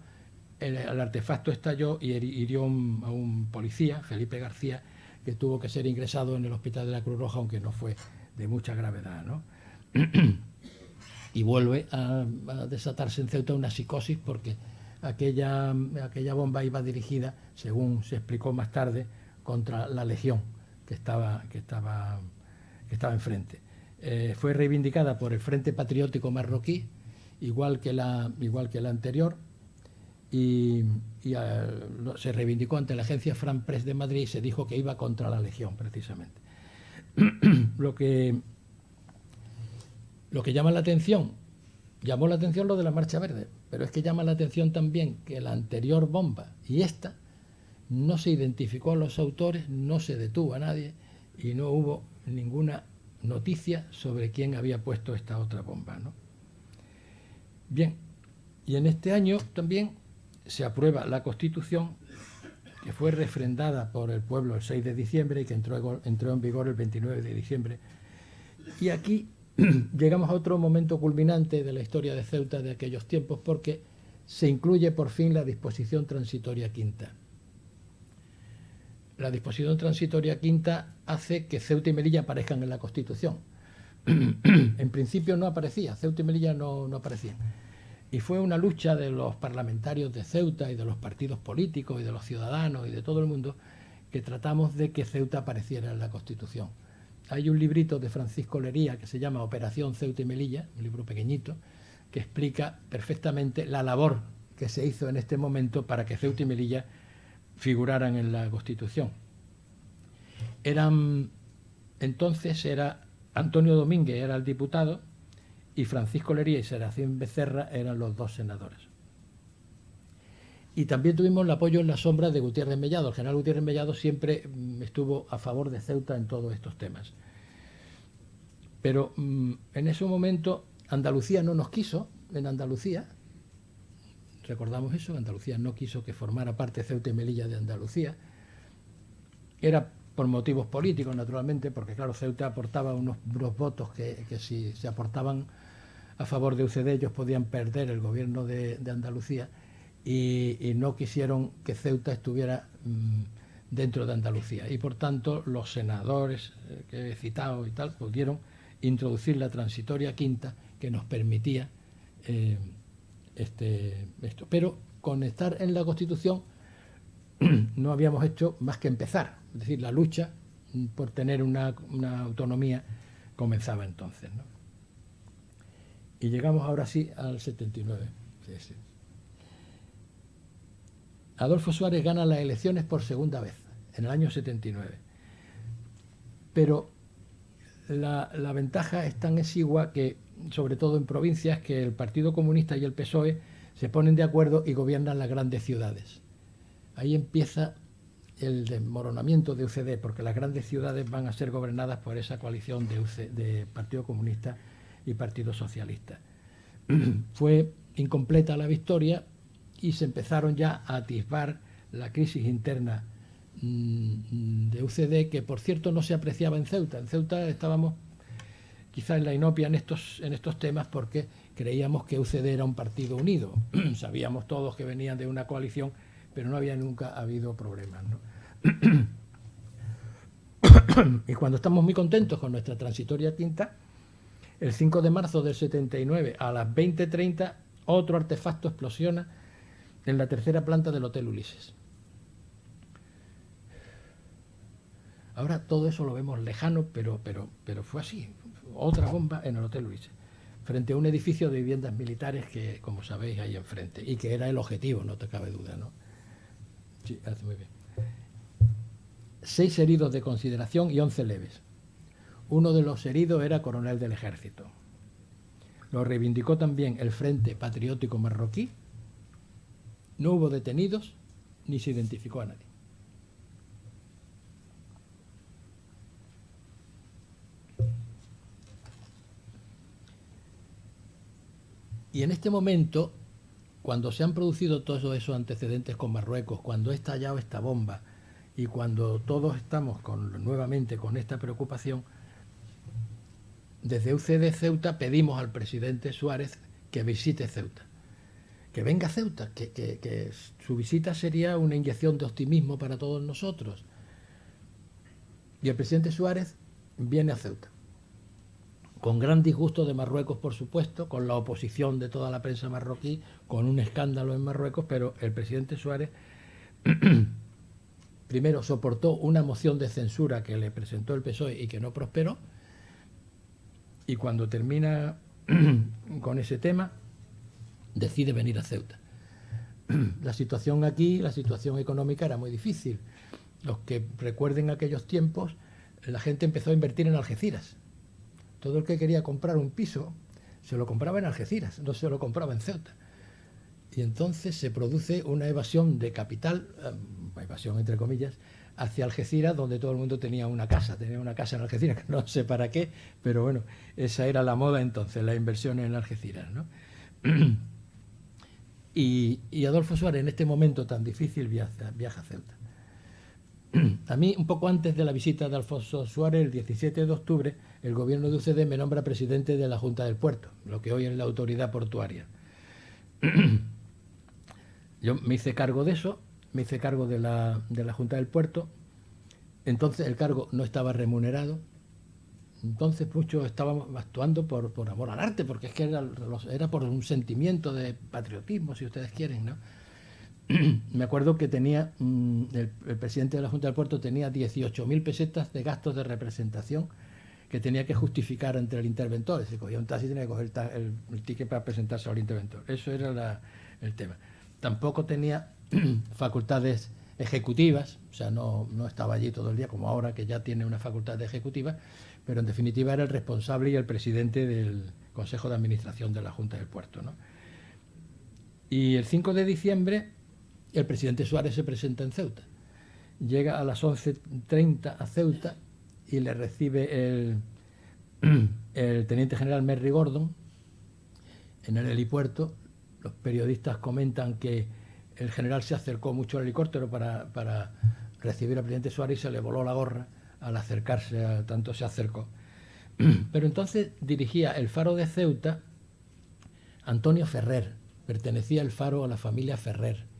el artefacto estalló y hirió a un policía, Felipe García, que tuvo que ser ingresado en el hospital de la Cruz Roja, aunque no fue de mucha gravedad, ¿no? Y vuelve a desatarse en Ceuta una psicosis porque aquella bomba iba dirigida, según se explicó más tarde, contra la Legión que estaba enfrente. Fue reivindicada por el Frente Patriótico Marroquí, igual que la anterior, y se reivindicó ante la agencia Fran Press de Madrid y se dijo que iba contra la Legión, precisamente. Lo que llamó la atención lo de la Marcha Verde, pero es que llama la atención también que la anterior bomba y esta no se identificó a los autores, no se detuvo a nadie y no hubo ninguna noticia sobre quién había puesto esta otra bomba, ¿no? Bien, y en este año también se aprueba la Constitución, que fue refrendada por el pueblo el 6 de diciembre y que entró en vigor el 29 de diciembre. Y aquí llegamos a otro momento culminante de la historia de Ceuta de aquellos tiempos, porque se incluye por fin la disposición transitoria quinta. La disposición transitoria quinta hace que Ceuta y Melilla aparezcan en la Constitución. En principio no aparecía, Ceuta y Melilla no aparecían. Y fue una lucha de los parlamentarios de Ceuta y de los partidos políticos y de los ciudadanos y de todo el mundo que tratamos de que Ceuta apareciera en la Constitución. Hay un librito de Francisco Lería que se llama Operación Ceuta y Melilla, un libro pequeñito, que explica perfectamente la labor que se hizo en este momento para que Ceuta y Melilla figuraran en la Constitución. Entonces era Antonio Domínguez, era el diputado, y Francisco Lería y Serafín Becerra eran los dos senadores. Y también tuvimos el apoyo en la sombra de Gutiérrez Mellado. El general Gutiérrez Mellado siempre estuvo a favor de Ceuta en todos estos temas. Pero en ese momento Andalucía no nos quiso, en Andalucía, recordamos eso, Andalucía no quiso que formara parte Ceuta y Melilla de Andalucía. Era por motivos políticos, naturalmente, porque claro, Ceuta aportaba unos votos que si se aportaban a favor de UCD ellos podían perder el gobierno de Andalucía y no quisieron que Ceuta estuviera dentro de Andalucía y por tanto los senadores que he citado y tal pudieron introducir la transitoria quinta que nos permitía esto. Pero con estar en la Constitución no habíamos hecho más que empezar, es decir, la lucha por tener una autonomía comenzaba entonces, ¿no? Y llegamos ahora sí al 79. Sí. Adolfo Suárez gana las elecciones por segunda vez, en el año 79. Pero la ventaja es tan exigua que, sobre todo en provincias, que el Partido Comunista y el PSOE se ponen de acuerdo y gobiernan las grandes ciudades. Ahí empieza el desmoronamiento de UCD, porque las grandes ciudades van a ser gobernadas por esa coalición de Partido Comunista y Partido Socialista. Fue incompleta la victoria y se empezaron ya a atisbar la crisis interna de UCD, que por cierto no se apreciaba en Ceuta. En Ceuta estábamos quizás en la inopia en estos temas porque creíamos que UCD era un partido unido. Sabíamos todos que venían de una coalición, pero no había nunca habido problemas, ¿no? Y cuando estamos muy contentos con nuestra transitoria quinta, El 5 de marzo del 79, a las 20:30, otro artefacto explosiona en la tercera planta del Hotel Ulises. Ahora todo eso lo vemos lejano, pero fue así. Otra bomba en el Hotel Ulises, frente a un edificio de viviendas militares que, como sabéis, hay enfrente, y que era el objetivo, no te cabe duda, ¿no? Sí, hace muy bien. 6 heridos de consideración y 11 leves. Uno de los heridos era coronel del ejército. Lo reivindicó también el Frente Patriótico Marroquí. No hubo detenidos ni se identificó a nadie. Y en este momento, cuando se han producido todos esos antecedentes con Marruecos, cuando ha estallado esta bomba y cuando todos estamos nuevamente con esta preocupación, desde UCD Ceuta pedimos al presidente Suárez que visite Ceuta, que venga a Ceuta, que su visita sería una inyección de optimismo para todos nosotros. Y el presidente Suárez viene a Ceuta, con gran disgusto de Marruecos, por supuesto, con la oposición de toda la prensa marroquí, con un escándalo en Marruecos, pero el presidente Suárez primero soportó una moción de censura que le presentó el PSOE y que no prosperó, y cuando termina con ese tema, decide venir a Ceuta. La situación aquí, la situación económica era muy difícil. Los que recuerden aquellos tiempos, la gente empezó a invertir en Algeciras. Todo el que quería comprar un piso se lo compraba en Algeciras, no se lo compraba en Ceuta. Y entonces se produce una evasión de capital, evasión entre comillas, hacia Algeciras, donde todo el mundo tenía una casa en Algeciras, que no sé para qué, pero bueno, esa era la moda entonces, la inversión en Algeciras, ¿no? Y Adolfo Suárez, en este momento tan difícil, viaja a Ceuta. A mí, un poco antes de la visita de Alfonso Suárez, el 17 de octubre, el gobierno de UCD me nombra presidente de la Junta del Puerto, lo que hoy es la autoridad portuaria. Yo me hice cargo de eso, me hice cargo de la Junta del Puerto. Entonces el cargo no estaba remunerado. Entonces muchos estábamos actuando por amor al arte, porque es que era por un sentimiento de patriotismo, si ustedes quieren, ¿no? Me acuerdo que tenía el presidente de la Junta del Puerto tenía 18.000 pesetas de gastos de representación que tenía que justificar ante el interventor. Se cogía un taxi y tenía que coger el ticket para presentarse al interventor. Eso era el tema. Tampoco tenía facultades ejecutivas, o sea, no estaba allí todo el día como ahora, que ya tiene una facultad ejecutiva, pero en definitiva era el responsable y el presidente del Consejo de Administración de la Junta del Puerto, ¿no? Y el 5 de diciembre el presidente Suárez se presenta en Ceuta. Llega a las 11:30 a Ceuta y le recibe el teniente general Merry Gordon en el helipuerto. Los periodistas comentan que el general se acercó mucho al helicóptero para recibir al presidente Suárez y se le voló la gorra al acercarse, tanto se acercó. Pero entonces dirigía el Faro de Ceuta Antonio Ferrer, pertenecía el Faro a la familia Ferrer,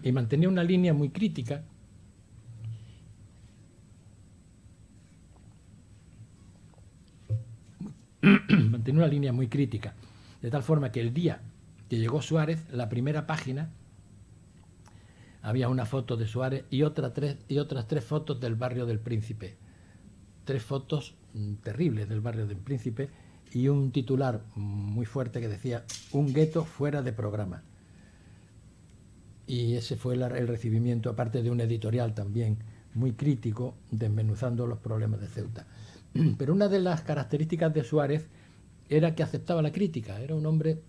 y mantenía una línea muy crítica. Mantenía una línea muy crítica, de tal forma que el día que llegó Suárez, la primera página había una foto de Suárez y otras tres fotos del barrio del Príncipe. 3 fotos terribles del barrio del Príncipe y un titular muy fuerte que decía: un gueto fuera de programa. Y ese fue el recibimiento, aparte de un editorial también muy crítico, desmenuzando los problemas de Ceuta. Pero una de las características de Suárez era que aceptaba la crítica, era un hombre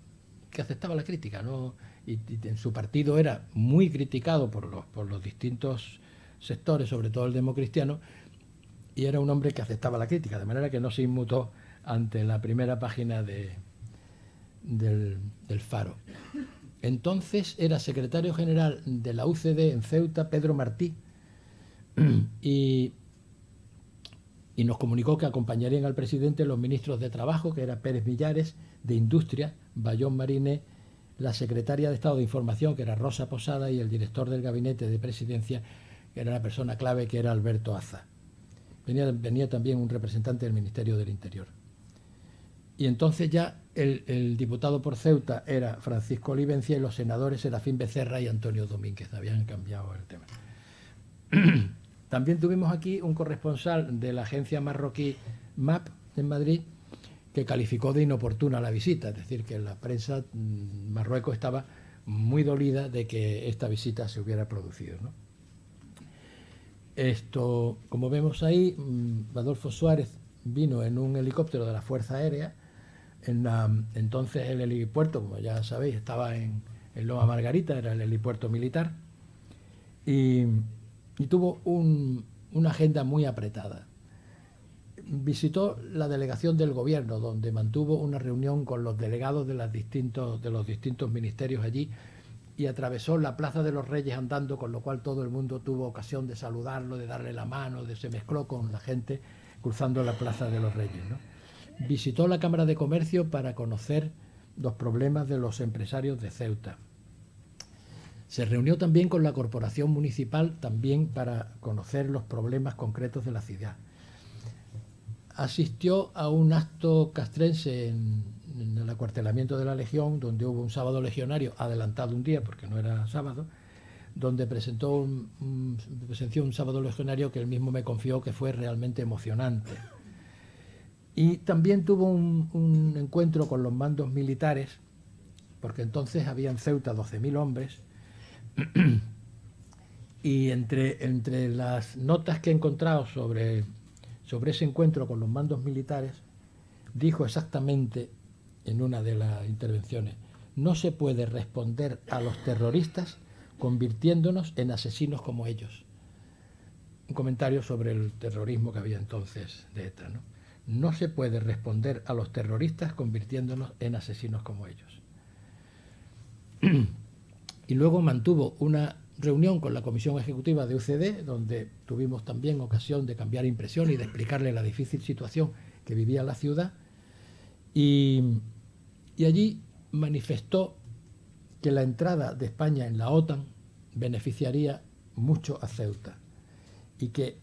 que aceptaba la crítica, ¿no? Y en su partido era muy criticado por los distintos sectores, sobre todo el democristiano, y era un hombre que aceptaba la crítica, de manera que no se inmutó ante la primera página del Faro. Entonces era secretario general de la UCD en Ceuta Pedro Martí, y nos comunicó que acompañarían al presidente los ministros de Trabajo, que era Pérez Millares, de Industria, Bayón Mariné, la secretaria de Estado de Información, que era Rosa Posada, y el director del gabinete de Presidencia, que era una persona clave, que era Alberto Aza. Venía también un representante del Ministerio del Interior. Y entonces ya el diputado por Ceuta era Francisco Olivencia y los senadores Serafín Becerra y Antonio Domínguez. Habían cambiado el tema. También tuvimos aquí un corresponsal de la agencia marroquí MAP en Madrid que calificó de inoportuna la visita, es decir, que la prensa Marruecos estaba muy dolida de que esta visita se hubiera producido, ¿no? Esto, como vemos ahí, Adolfo Suárez vino en un helicóptero de la Fuerza Aérea. Entonces el helipuerto, como ya sabéis, estaba en Loma Margarita, era el helipuerto militar, y tuvo una agenda muy apretada. Visitó la delegación del gobierno, donde mantuvo una reunión con los delegados de los distintos ministerios allí, y atravesó la Plaza de los Reyes andando, con lo cual todo el mundo tuvo ocasión de saludarlo, de darle la mano, se mezcló con la gente cruzando la Plaza de los Reyes, ¿no? Visitó la Cámara de Comercio para conocer los problemas de los empresarios de Ceuta. Se reunió también con la Corporación Municipal, también para conocer los problemas concretos de la ciudad. Asistió a un acto castrense en el acuartelamiento de la Legión, donde hubo un sábado legionario, adelantado un día porque no era sábado, donde presenció un sábado legionario que él mismo me confió que fue realmente emocionante. Y también tuvo un encuentro con los mandos militares, porque entonces había en Ceuta 12.000 hombres, y entre las notas que he encontrado sobre ese encuentro con los mandos militares, dijo exactamente en una de las intervenciones: no se puede responder a los terroristas convirtiéndonos en asesinos como ellos. Un comentario sobre el terrorismo que había entonces de ETA, ¿no? No se puede responder a los terroristas convirtiéndonos en asesinos como ellos. Y luego mantuvo una reunión con la Comisión Ejecutiva de UCD, donde tuvimos también ocasión de cambiar impresión y de explicarle la difícil situación que vivía la ciudad. Y allí manifestó que la entrada de España en la OTAN beneficiaría mucho a Ceuta y que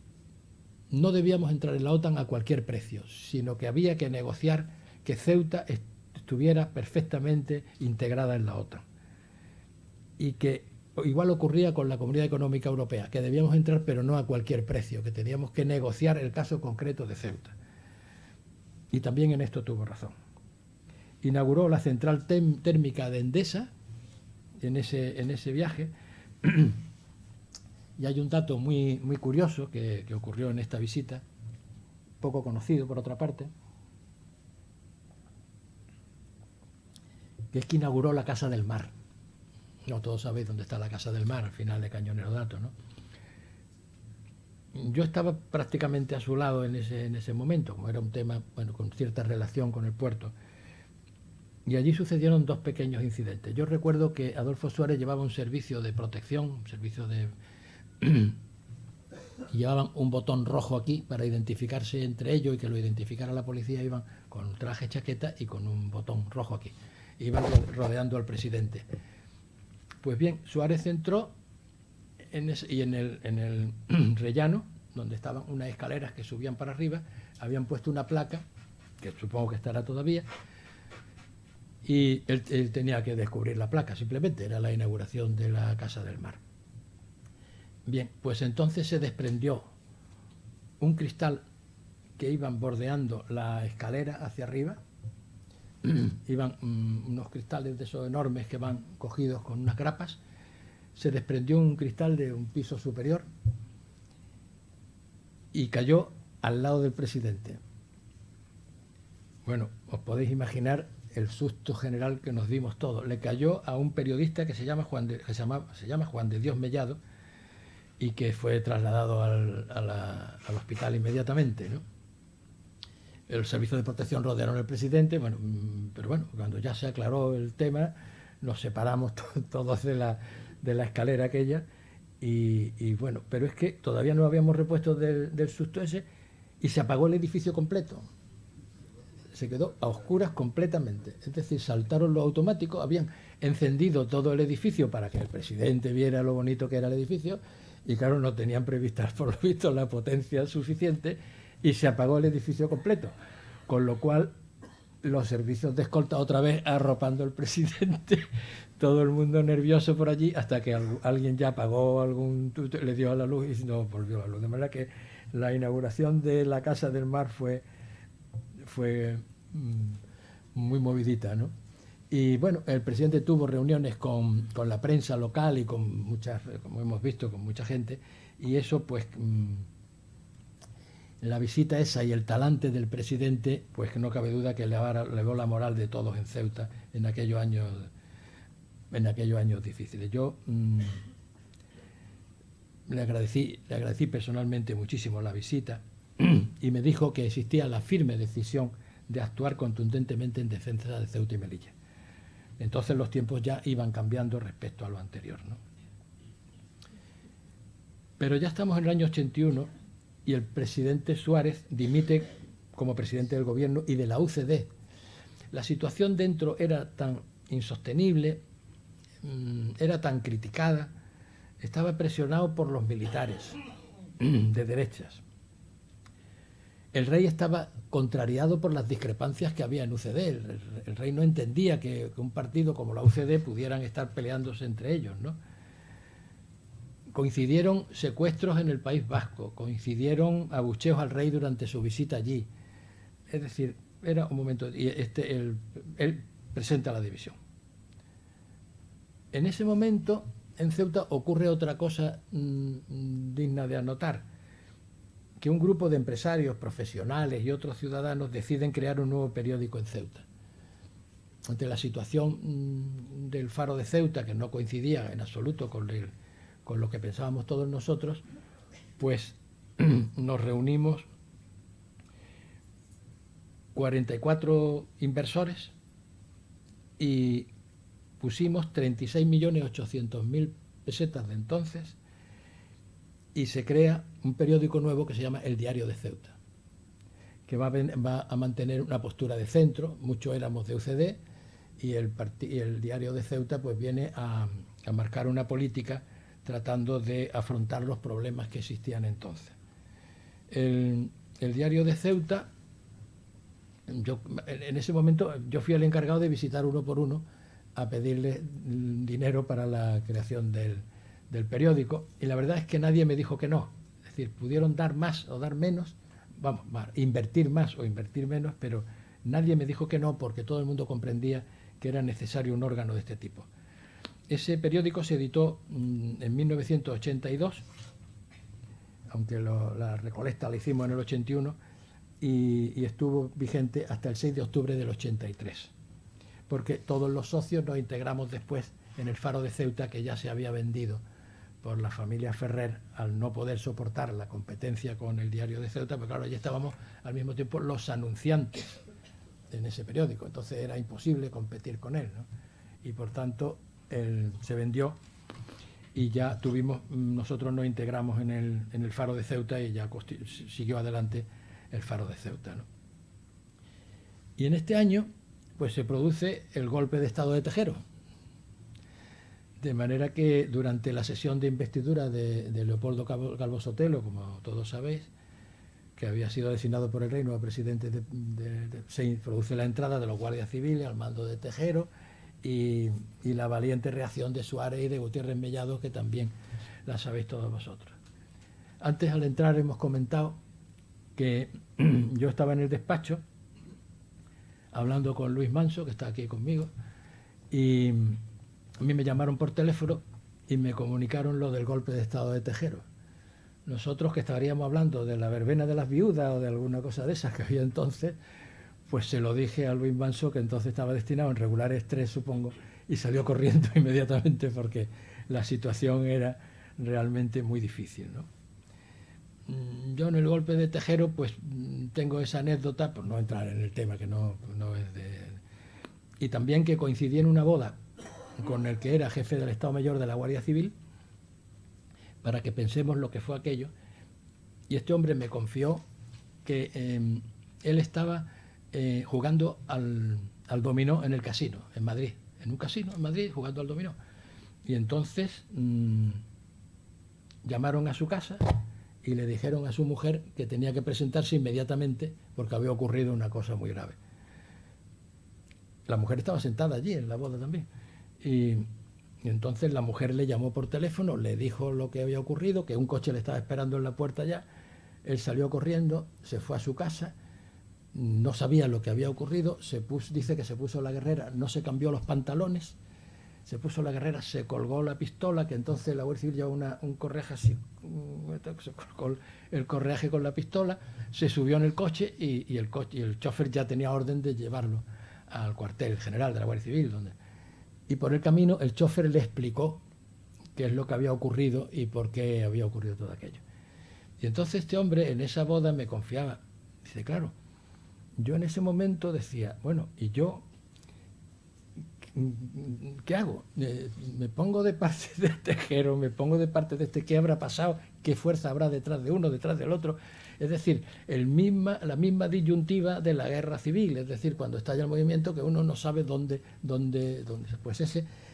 no debíamos entrar en la OTAN a cualquier precio, sino que había que negociar que Ceuta estuviera perfectamente integrada en la OTAN. Y que igual ocurría con la Comunidad Económica Europea, que debíamos entrar pero no a cualquier precio, que teníamos que negociar el caso concreto de Ceuta. Y también en esto tuvo razón. Inauguró la central térmica de Endesa en ese viaje. Y hay un dato muy, muy curioso que ocurrió en esta visita, poco conocido por otra parte, que es que inauguró la Casa del Mar. No todos sabéis dónde está la Casa del Mar, al final de Cañonero Dato, ¿no? Yo estaba prácticamente a su lado en ese momento, como era un tema, bueno, con cierta relación con el puerto. Y allí sucedieron dos pequeños incidentes. Yo recuerdo que Adolfo Suárez llevaba un servicio de protección, un servicio de... y llevaban un botón rojo aquí para identificarse entre ellos y que lo identificara la policía. Iban con traje, chaqueta y con un botón rojo aquí. Iban rodeando al presidente. Pues bien, Suárez entró en el rellano, donde estaban unas escaleras que subían para arriba, habían puesto una placa, que supongo que estará todavía, y él tenía que descubrir la placa, simplemente era la inauguración de la Casa del Mar. Bien, pues entonces se desprendió un cristal que iban bordeando la escalera hacia arriba. Iban unos cristales de esos enormes que van cogidos con unas grapas. Se desprendió un cristal de un piso superior y cayó al lado del presidente. Bueno, os podéis imaginar el susto general que nos dimos todos. Le cayó a un periodista que se llama Juan de Dios Mellado y que fue trasladado al hospital inmediatamente, ¿no? El servicio de protección rodearon al presidente, bueno, pero bueno, cuando ya se aclaró el tema, nos separamos todos de la escalera aquella y bueno, pero es que todavía no habíamos repuesto del susto ese y se apagó el edificio completo. Se quedó a oscuras completamente, es decir, saltaron los automáticos, habían encendido todo el edificio para que el presidente viera lo bonito que era el edificio y claro, no tenían prevista, por lo visto, la potencia suficiente y se apagó el edificio completo, con lo cual los servicios de escolta otra vez arropando al presidente, todo el mundo nervioso por allí, hasta que alguien ya pagó le dio a la luz y no volvió a la luz. De manera que la inauguración de la Casa del Mar fue muy movidita, ¿no? Y bueno, el presidente tuvo reuniones con la prensa local y con muchas, como hemos visto, con mucha gente, y eso pues la visita esa y el talante del presidente, pues que no cabe duda que elevó la moral de todos en Ceuta en aquellos años difíciles. Yo le agradecí personalmente muchísimo la visita y me dijo que existía la firme decisión de actuar contundentemente en defensa de Ceuta y Melilla. Entonces los tiempos ya iban cambiando respecto a lo anterior, ¿no? Pero ya estamos en el año 81 y el presidente Suárez dimite como presidente del gobierno y de la UCD. La situación dentro era tan insostenible, era tan criticada, estaba presionado por los militares de derechas. El rey estaba contrariado por las discrepancias que había en UCD. El rey no entendía que un partido como la UCD pudieran estar peleándose entre ellos, ¿no? Coincidieron secuestros en el País Vasco, coincidieron abucheos al rey durante su visita allí. Es decir, era un momento... Y él presenta la división. En ese momento, en Ceuta, ocurre otra cosa digna de anotar, que un grupo de empresarios, profesionales y otros ciudadanos deciden crear un nuevo periódico en Ceuta. Ante la situación del Faro de Ceuta, que no coincidía en absoluto con lo que pensábamos todos nosotros, pues nos reunimos 44 inversores y pusimos 36.800.000 pesetas de entonces y se crea un periódico nuevo que se llama El Diario de Ceuta, que va a mantener una postura de centro. Muchos éramos de UCD y el Diario de Ceuta pues viene a marcar una política tratando de afrontar los problemas que existían entonces. El Diario de Ceuta, en ese momento yo fui el encargado de visitar uno por uno a pedirle dinero para la creación del periódico, y la verdad es que nadie me dijo que no. Es decir, pudieron dar más o dar menos, invertir más o invertir menos, pero nadie me dijo que no, porque todo el mundo comprendía que era necesario un órgano de este tipo. Ese periódico se editó en 1982, aunque la recolecta la hicimos en el 81, y estuvo vigente hasta el 6 de octubre del 83, porque todos los socios nos integramos después en el Faro de Ceuta, que ya se había vendido por la familia Ferrer al no poder soportar la competencia con el Diario de Ceuta, pero claro, allí estábamos al mismo tiempo los anunciantes en ese periódico, entonces era imposible competir con él, ¿no? Y por tanto se vendió y ya nosotros nos integramos en el Faro de Ceuta y ya siguió adelante el Faro de Ceuta, ¿no? Y en este año pues se produce el golpe de Estado de Tejero, de manera que durante la sesión de investidura de Leopoldo Calvo Sotelo, como todos sabéis, que había sido designado por el rey nuevo presidente, se produce la entrada de los guardias civiles al mando de Tejero y la valiente reacción de Suárez y de Gutiérrez Mellado, que también la sabéis todos vosotros. Antes, al entrar, hemos comentado que yo estaba en el despacho hablando con Luis Manso, que está aquí conmigo, y a mí me llamaron por teléfono y me comunicaron lo del golpe de Estado de Tejero. Nosotros, que estaríamos hablando de la verbena de las viudas o de alguna cosa de esas que había entonces, pues se lo dije a Luis Manso, que entonces estaba destinado en regular estrés, supongo, y salió corriendo inmediatamente porque la situación era realmente muy difícil, ¿no? Yo en el golpe de Tejero pues tengo esa anécdota, por no entrar en el tema, que no es de... Y también que coincidí en una boda con el que era jefe del Estado Mayor de la Guardia Civil, para que pensemos lo que fue aquello, y este hombre me confió que él estaba jugando al dominó en el casino, en Madrid, en un casino en Madrid jugando al dominó, y entonces llamaron a su casa y le dijeron a su mujer que tenía que presentarse inmediatamente porque había ocurrido una cosa muy grave. La mujer estaba sentada allí en la boda también. Y entonces la mujer le llamó por teléfono, le dijo lo que había ocurrido, que un coche le estaba esperando en la puerta ya. Él salió corriendo, se fue a su casa, no sabía lo que había ocurrido, dice que se puso la guerrera, no se cambió los pantalones, se puso la guerrera, se colgó la pistola, que entonces la Guardia Civil llevaba un correaje así, se colgó el correaje con la pistola, se subió en el coche y el chofer ya tenía orden de llevarlo al cuartel general de la Guardia Civil. Y por el camino el chofer le explicó qué es lo que había ocurrido y por qué había ocurrido todo aquello. Y entonces este hombre en esa boda me confiaba. Dice, claro, yo en ese momento decía, bueno, ¿y yo qué hago? ¿Me pongo de parte de este Tejero? ¿Me pongo de parte de este? ¿Qué habrá pasado? ¿Qué fuerza habrá detrás de uno, detrás del otro? Es decir, la misma disyuntiva de la guerra civil, es decir, cuando estalla el movimiento, que uno no sabe dónde. Pues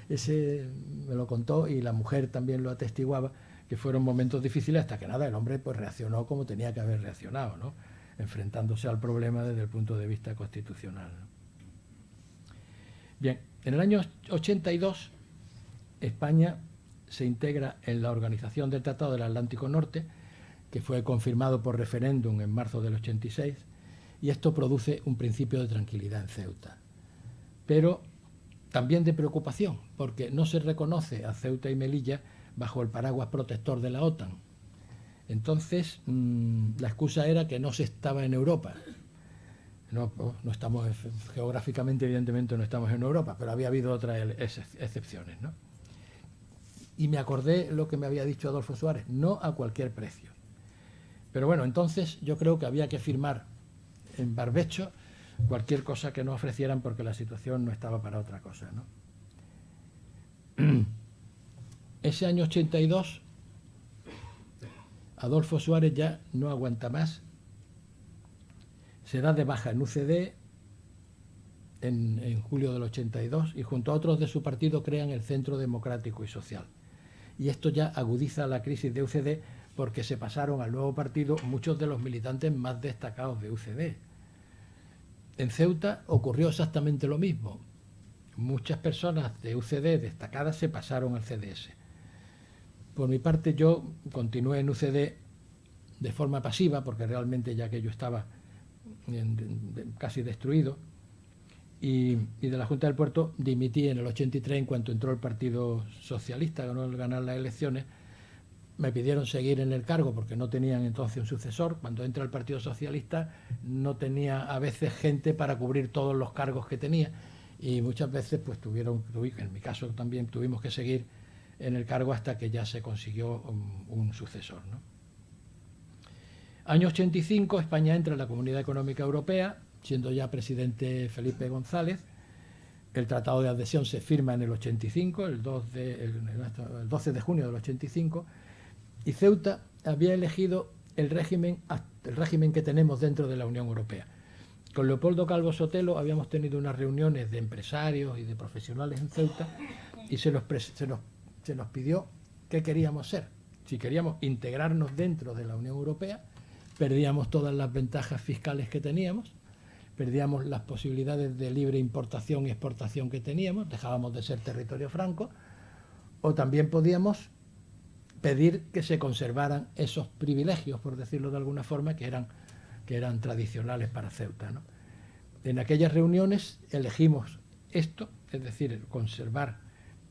ese me lo contó y la mujer también lo atestiguaba, que fueron momentos difíciles hasta que nada el hombre pues reaccionó como tenía que haber reaccionado, ¿no? Enfrentándose al problema desde el punto de vista constitucional. Bien, en el año 82 España se integra en la Organización del Tratado del Atlántico Norte, que fue confirmado por referéndum en marzo del 86, y esto produce un principio de tranquilidad en Ceuta, pero también de preocupación, porque no se reconoce a Ceuta y Melilla bajo el paraguas protector de la OTAN. Entonces, la excusa era que no se estaba en Europa. No estamos, geográficamente, evidentemente, no estamos en Europa, pero había habido otras excepciones, ¿no? Y me acordé lo que me había dicho Adolfo Suárez, no a cualquier precio. Pero bueno, entonces yo creo que había que firmar en barbecho cualquier cosa que nos ofrecieran porque la situación no estaba para otra cosa, ¿no? Ese año 82, Adolfo Suárez ya no aguanta más, se da de baja en UCD en julio del 82 y junto a otros de su partido crean el Centro Democrático y Social. Y esto ya agudiza la crisis de UCD porque se pasaron al nuevo partido muchos de los militantes más destacados de UCD. En Ceuta ocurrió exactamente lo mismo. Muchas personas de UCD destacadas se pasaron al CDS. Por mi parte, yo continué en UCD de forma pasiva, porque realmente ya que yo estaba casi destruido, y de la Junta del Puerto dimití en el 83 en cuanto entró el Partido Socialista, ganó el ganar las elecciones. Me pidieron seguir en el cargo porque no tenían entonces un sucesor. Cuando entra el Partido Socialista no tenía a veces gente para cubrir todos los cargos que tenía y muchas veces pues en mi caso también tuvimos que seguir en el cargo hasta que ya se consiguió un sucesor, ¿no? Año 85, España entra en la Comunidad Económica Europea, siendo ya presidente Felipe González. El Tratado de Adhesión se firma en el 85, el 12 de junio del 85, y Ceuta había elegido el régimen que tenemos dentro de la Unión Europea. Con Leopoldo Calvo Sotelo habíamos tenido unas reuniones de empresarios y de profesionales en Ceuta y se nos pidió qué queríamos ser. Si queríamos integrarnos dentro de la Unión Europea, perdíamos todas las ventajas fiscales que teníamos, perdíamos las posibilidades de libre importación y exportación que teníamos, dejábamos de ser territorio franco, o también podíamos pedir que se conservaran esos privilegios, por decirlo de alguna forma, que eran tradicionales para Ceuta, ¿no? En aquellas reuniones elegimos esto, es decir, conservar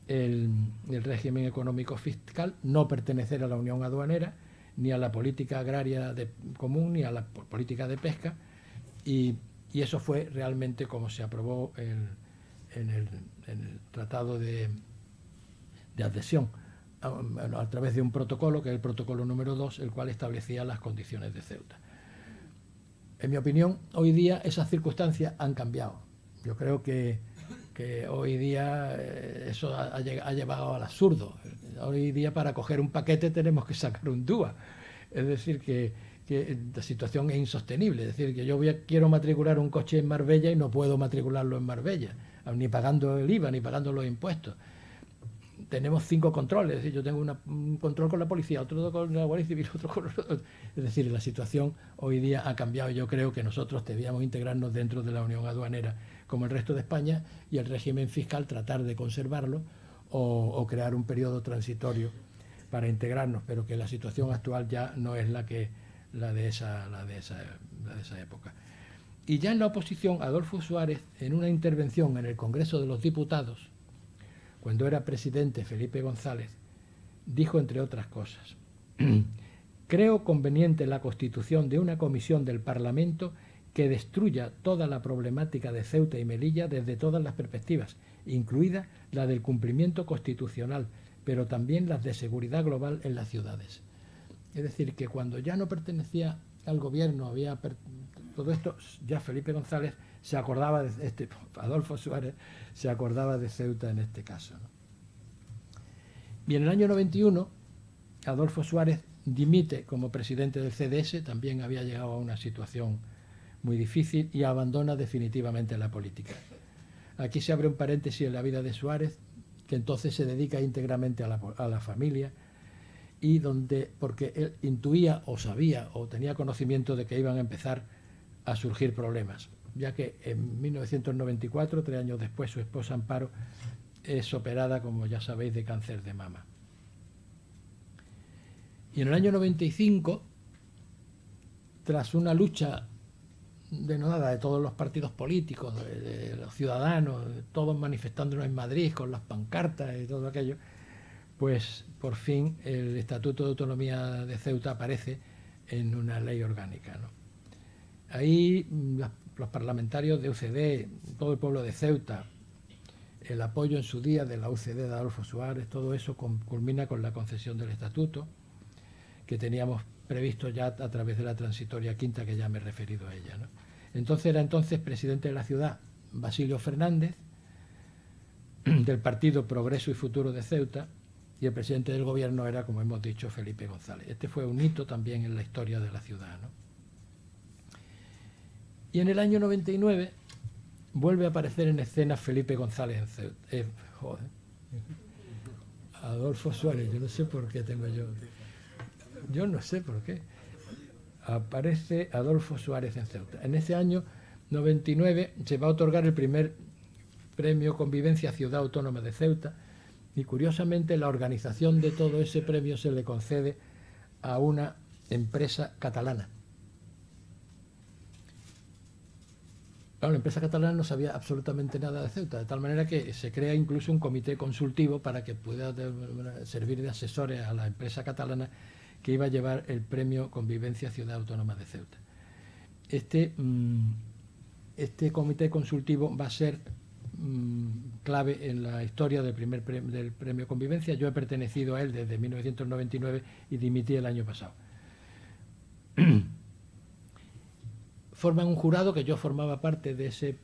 el régimen económico fiscal, no pertenecer a la Unión Aduanera, ni a la política agraria común, ni a la política de pesca, y eso fue realmente como se aprobó en el Tratado de Adhesión, a través de un protocolo, que es el protocolo número 2, el cual establecía las condiciones de Ceuta. En mi opinión, hoy día esas circunstancias han cambiado. Yo creo que hoy día eso ha llevado al absurdo. Hoy día para coger un paquete tenemos que sacar un DUA. Es decir, que la situación es insostenible. Es decir, que yo quiero matricular un coche en Marbella y no puedo matricularlo en Marbella, ni pagando el IVA, ni pagando los impuestos. tenemos 5 controles, es decir, yo tengo un control con la policía, otro con la Guardia Civil, otro con... Es decir, la situación hoy día ha cambiado y yo creo que nosotros debíamos integrarnos dentro de la Unión Aduanera como el resto de España y el régimen fiscal tratar de conservarlo o crear un periodo transitorio para integrarnos, pero que la situación actual ya no es la de esa época. Y ya en la oposición, Adolfo Suárez, en una intervención en el Congreso de los Diputados, cuando era presidente Felipe González, dijo, entre otras cosas, creo conveniente la constitución de una comisión del Parlamento que destruya toda la problemática de Ceuta y Melilla desde todas las perspectivas, incluida la del cumplimiento constitucional, pero también las de seguridad global en las ciudades. Es decir, que cuando ya no pertenecía al gobierno, todo esto, ya Felipe González se acordaba de Adolfo Suárez se acordaba de Ceuta en este caso, ¿no? Y en el año 91, Adolfo Suárez dimite como presidente del CDS, también había llegado a una situación muy difícil, y abandona definitivamente la política. Aquí se abre un paréntesis en la vida de Suárez, que entonces se dedica íntegramente a la familia, y porque él intuía o sabía o tenía conocimiento de que iban a empezar a surgir problemas, ya que en 1994, 3 años después, su esposa Amparo es operada, como ya sabéis, de cáncer de mama. Y en el año 95, tras una lucha denodada de todos los partidos políticos, de los ciudadanos, todos manifestándonos en Madrid con las pancartas y todo aquello, pues por fin el Estatuto de Autonomía de Ceuta aparece en una ley orgánica, ¿no? Ahí los parlamentarios de UCD, todo el pueblo de Ceuta, el apoyo en su día de la UCD de Adolfo Suárez, todo eso culmina con la concesión del estatuto que teníamos previsto ya a través de la transitoria quinta, que ya me he referido a ella, ¿no? Era presidente de la ciudad Basilio Fernández, del partido Progreso y Futuro de Ceuta, y el presidente del gobierno era, como hemos dicho, Felipe González. Este fue un hito también en la historia de la ciudad, ¿no? Y en el año 99 vuelve a aparecer en escena Felipe González en Ceuta. Adolfo Suárez, yo no sé por qué tengo yo. Yo no sé por qué. Aparece Adolfo Suárez en Ceuta. En ese año 99 se va a otorgar el primer premio Convivencia Ciudad Autónoma de Ceuta, y curiosamente la organización de todo ese premio se le concede a una empresa catalana. Claro, la empresa catalana no sabía absolutamente nada de Ceuta, de tal manera que se crea incluso un comité consultivo para que pueda servir de asesores a la empresa catalana que iba a llevar el premio Convivencia Ciudad Autónoma de Ceuta. Este comité consultivo va a ser clave en la historia del premio Convivencia. Yo he pertenecido a él desde 1999 y dimití el año pasado. Forman un jurado, que yo formaba parte de ese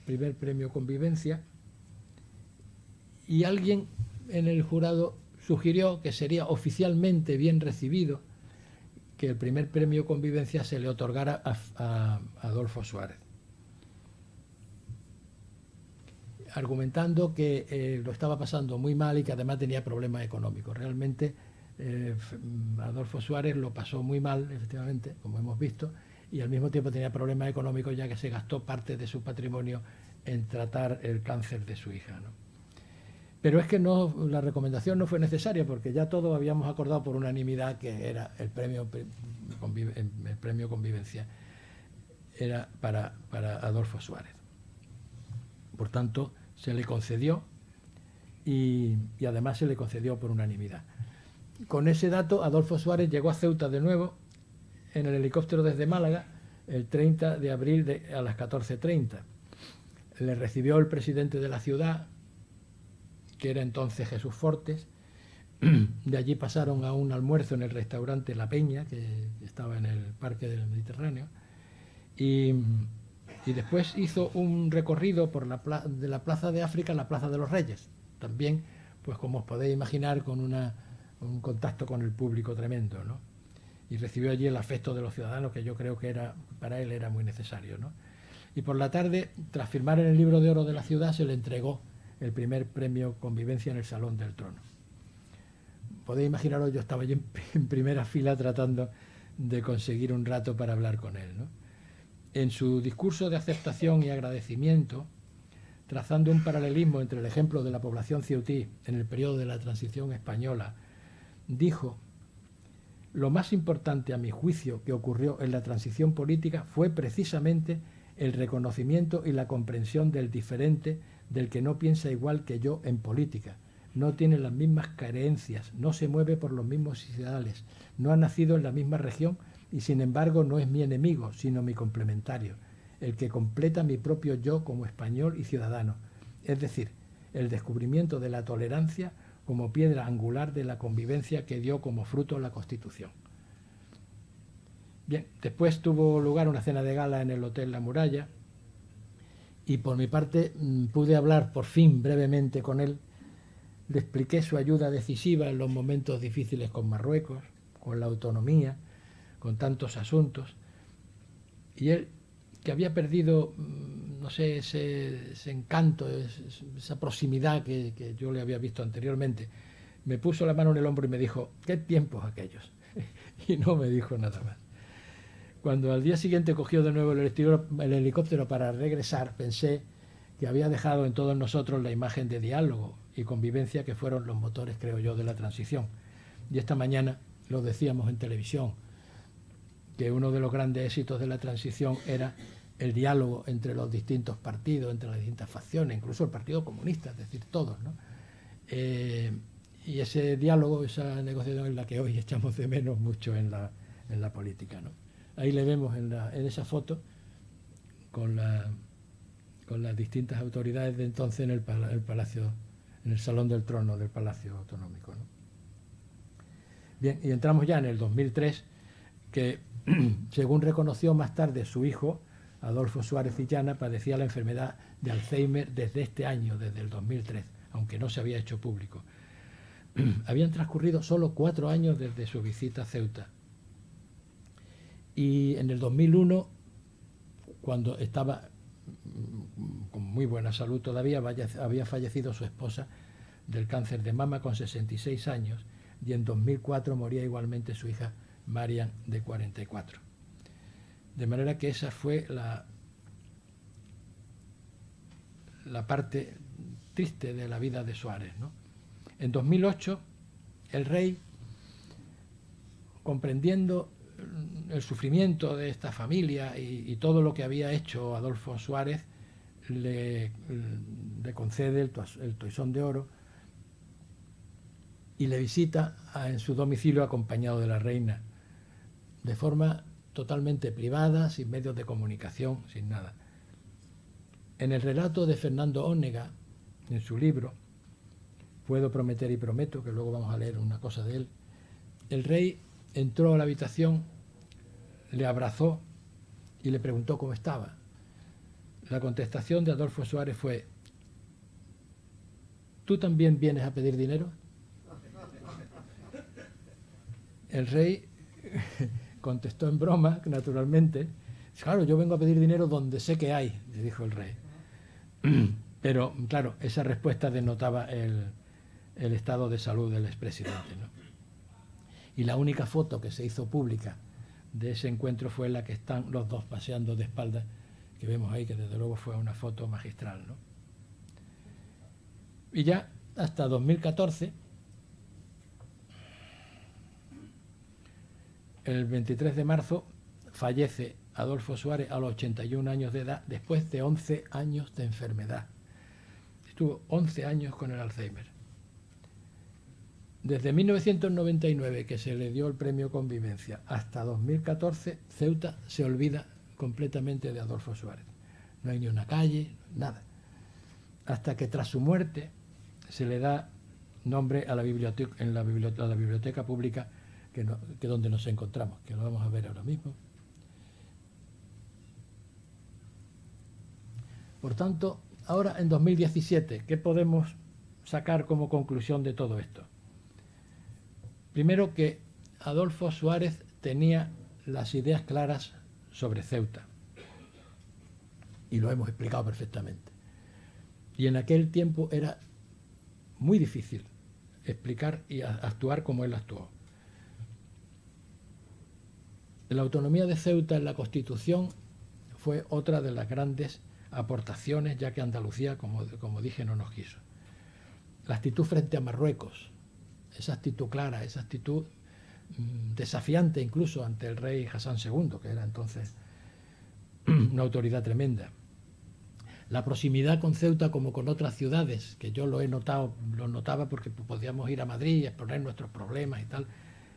primer premio Convivencia, y alguien en el jurado sugirió que sería oficialmente bien recibido que el primer premio Convivencia se le otorgara a Adolfo Suárez, argumentando que lo estaba pasando muy mal y que además tenía problemas económicos. Realmente Adolfo Suárez lo pasó muy mal, efectivamente, como hemos visto, y al mismo tiempo tenía problemas económicos, ya que se gastó parte de su patrimonio en tratar el cáncer de su hija, ¿no? Pero es que la recomendación no fue necesaria, porque ya todos habíamos acordado por unanimidad que era el premio Convivencia era para Adolfo Suárez. Por tanto, se le concedió y además se le concedió por unanimidad. Con ese dato, Adolfo Suárez llegó a Ceuta de nuevo en el helicóptero desde Málaga el 30 de abril a las 14:30. Le recibió el presidente de la ciudad, que era entonces Jesús Fortes. De allí pasaron a un almuerzo en el restaurante La Peña, que estaba en el Parque del Mediterráneo, y después hizo un recorrido de la Plaza de África a la Plaza de los Reyes, también, pues como os podéis imaginar, con un contacto con el público tremendo, ¿no? Y recibió allí el afecto de los ciudadanos, que yo creo que para él era muy necesario, ¿no? Y por la tarde, tras firmar en el libro de oro de la ciudad, se le entregó el primer premio Convivencia en el Salón del Trono. Podéis imaginaros, yo estaba allí en primera fila tratando de conseguir un rato para hablar con él, ¿no? En su discurso de aceptación y agradecimiento, trazando un paralelismo entre el ejemplo de la población ceutí en el periodo de la transición española, dijo: lo más importante a mi juicio que ocurrió en la transición política fue precisamente el reconocimiento y la comprensión del diferente, del que no piensa igual que yo en política, no tiene las mismas creencias, no se mueve por los mismos ideales, no ha nacido en la misma región y sin embargo no es mi enemigo, sino mi complementario, el que completa mi propio yo como español y ciudadano, es decir, el descubrimiento de la tolerancia como piedra angular de la convivencia que dio como fruto la Constitución. Bien, después tuvo lugar una cena de gala en el Hotel La Muralla y por mi parte pude hablar por fin brevemente con él. Le expliqué su ayuda decisiva en los momentos difíciles con Marruecos, con la autonomía, con tantos asuntos, y él, que había perdido, no sé, ese encanto, esa proximidad que yo le había visto anteriormente, me puso la mano en el hombro y me dijo: ¿qué tiempos aquellos? Y no me dijo nada más. Cuando al día siguiente cogió de nuevo el helicóptero para regresar, pensé que había dejado en todos nosotros la imagen de diálogo y convivencia que fueron los motores, creo yo, de la transición. Y esta mañana lo decíamos en televisión, que uno de los grandes éxitos de la transición era el diálogo entre los distintos partidos, entre las distintas facciones, incluso el Partido Comunista, es decir, todos, ¿no? Y ese diálogo, esa negociación es la que hoy echamos de menos mucho en la política, ¿no? Ahí le vemos en esa foto con las distintas autoridades de entonces en el Palacio, en el Salón del Trono del Palacio Autonómico, ¿no? Bien, y entramos ya en el 2003, que según reconoció más tarde su hijo, Adolfo Suárez Illana, padecía la enfermedad de Alzheimer desde este año, desde el 2003, aunque no se había hecho público. Habían transcurrido solo 4 años desde su visita a Ceuta. Y en el 2001, cuando estaba con muy buena salud todavía, había fallecido su esposa del cáncer de mama con 66 años, y en 2004 moría igualmente su hija Marian, de 44. De manera que esa fue la parte triste de la vida de Suárez, ¿no? En 2008, el rey, comprendiendo el sufrimiento de esta familia y todo lo que había hecho Adolfo Suárez, le concede el Toisón de Oro y le visita en su domicilio acompañado de la reina, de forma totalmente privada, sin medios de comunicación, sin nada. En el relato de Fernando Onega, en su libro Puedo prometer y prometo, que luego vamos a leer una cosa de él, el rey entró a la habitación, le abrazó y le preguntó cómo estaba. La contestación de Adolfo Suárez fue: ¿tú también vienes a pedir dinero? El rey contestó en broma, naturalmente: claro, yo vengo a pedir dinero donde sé que hay, le dijo el rey. Pero, claro, esa respuesta denotaba el estado de salud del expresidente, ¿no? Y la única foto que se hizo pública de ese encuentro fue la que están los dos paseando de espaldas, que vemos ahí, que desde luego fue una foto magistral, ¿no? Y ya hasta 2014, el 23 de marzo, fallece Adolfo Suárez a los 81 años de edad, después de 11 años de enfermedad. Estuvo 11 años con el Alzheimer. Desde 1999, que se le dio el premio Convivencia, hasta 2014, Ceuta se olvida completamente de Adolfo Suárez. No hay ni una calle, nada. Hasta que tras su muerte se le da nombre a la biblioteca, a la biblioteca pública que donde nos encontramos, que lo vamos a ver ahora mismo. Por tanto, ahora en 2017, ¿qué podemos sacar como conclusión de todo esto? Primero, que Adolfo Suárez tenía las ideas claras sobre Ceuta, y lo hemos explicado perfectamente. Y en aquel tiempo era muy difícil explicar y actuar como él actuó. La autonomía de Ceuta en la Constitución fue otra de las grandes aportaciones, ya que Andalucía, como dije, no nos quiso. La actitud frente a Marruecos, esa actitud clara, esa actitud desafiante incluso ante el rey Hassan II, que era entonces una autoridad tremenda. La proximidad con Ceuta como con otras ciudades, que yo lo notaba porque podíamos ir a Madrid y exponer nuestros problemas y tal,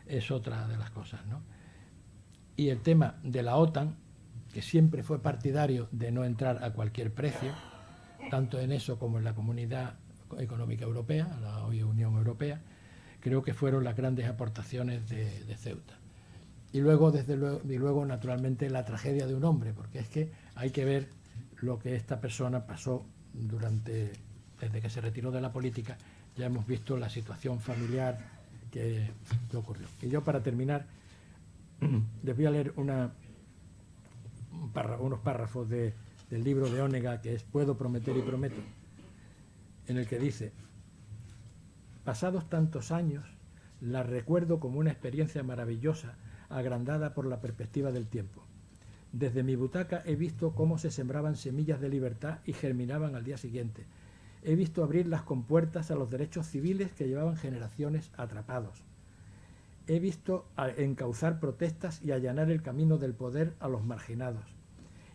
es otra de las cosas, ¿no? Y el tema de la OTAN, que siempre fue partidario de no entrar a cualquier precio, tanto en eso como en la Comunidad Económica Europea, la hoy Unión Europea, creo que fueron las grandes aportaciones de Ceuta. Y luego, naturalmente, la tragedia de un hombre, porque es que hay que ver lo que esta persona pasó desde que se retiró de la política. Ya hemos visto la situación familiar que ocurrió. Y yo, para terminar, les voy a leer unos párrafos del libro de Onega, que es Puedo prometer y prometo, en el que dice: pasados tantos años, la recuerdo como una experiencia maravillosa, agrandada por la perspectiva del tiempo. Desde mi butaca he visto cómo se sembraban semillas de libertad y germinaban al día siguiente. He visto abrir las compuertas a los derechos civiles que llevaban generaciones atrapados. He visto encauzar protestas y allanar el camino del poder a los marginados.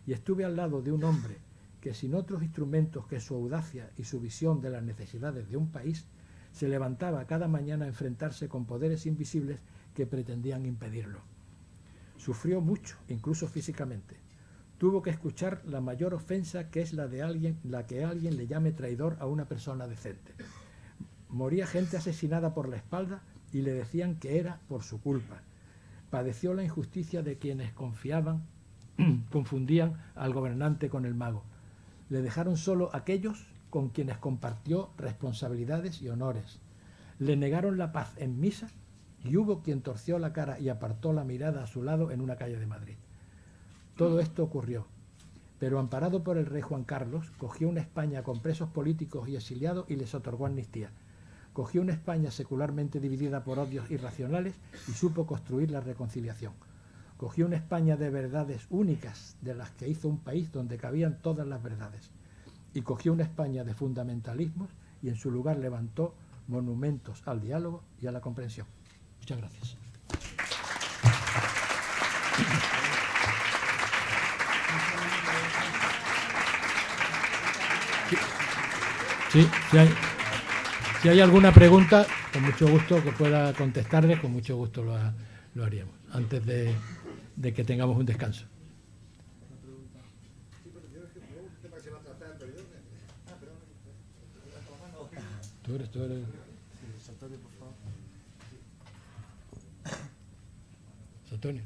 Y estuve al lado de un hombre que, sin otros instrumentos que su audacia y su visión de las necesidades de un país, se levantaba cada mañana a enfrentarse con poderes invisibles que pretendían impedirlo. Sufrió mucho, incluso físicamente. Tuvo que escuchar la mayor ofensa, que es la que alguien le llame traidor a una persona decente. Moría gente asesinada por la espalda y le decían que era por su culpa. Padeció la injusticia de quienes confundían al gobernante con el mago. Le dejaron solo aquellos con quienes compartió responsabilidades y honores. Le negaron la paz en misa y hubo quien torció la cara y apartó la mirada a su lado en una calle de Madrid. Todo esto ocurrió, pero amparado por el rey Juan Carlos, cogió una España con presos políticos y exiliados y les otorgó amnistía. Cogió una España secularmente dividida por odios irracionales y supo construir la reconciliación. Cogió una España de verdades únicas, de las que hizo un país donde cabían todas las verdades. Y cogió una España de fundamentalismos y en su lugar levantó monumentos al diálogo y a la comprensión. Muchas gracias. Sí, si hay alguna pregunta, con mucho gusto que pueda contestarles, con mucho gusto lo haríamos, antes de que tengamos un descanso. Tú eres. Antonio, por favor. Antonio.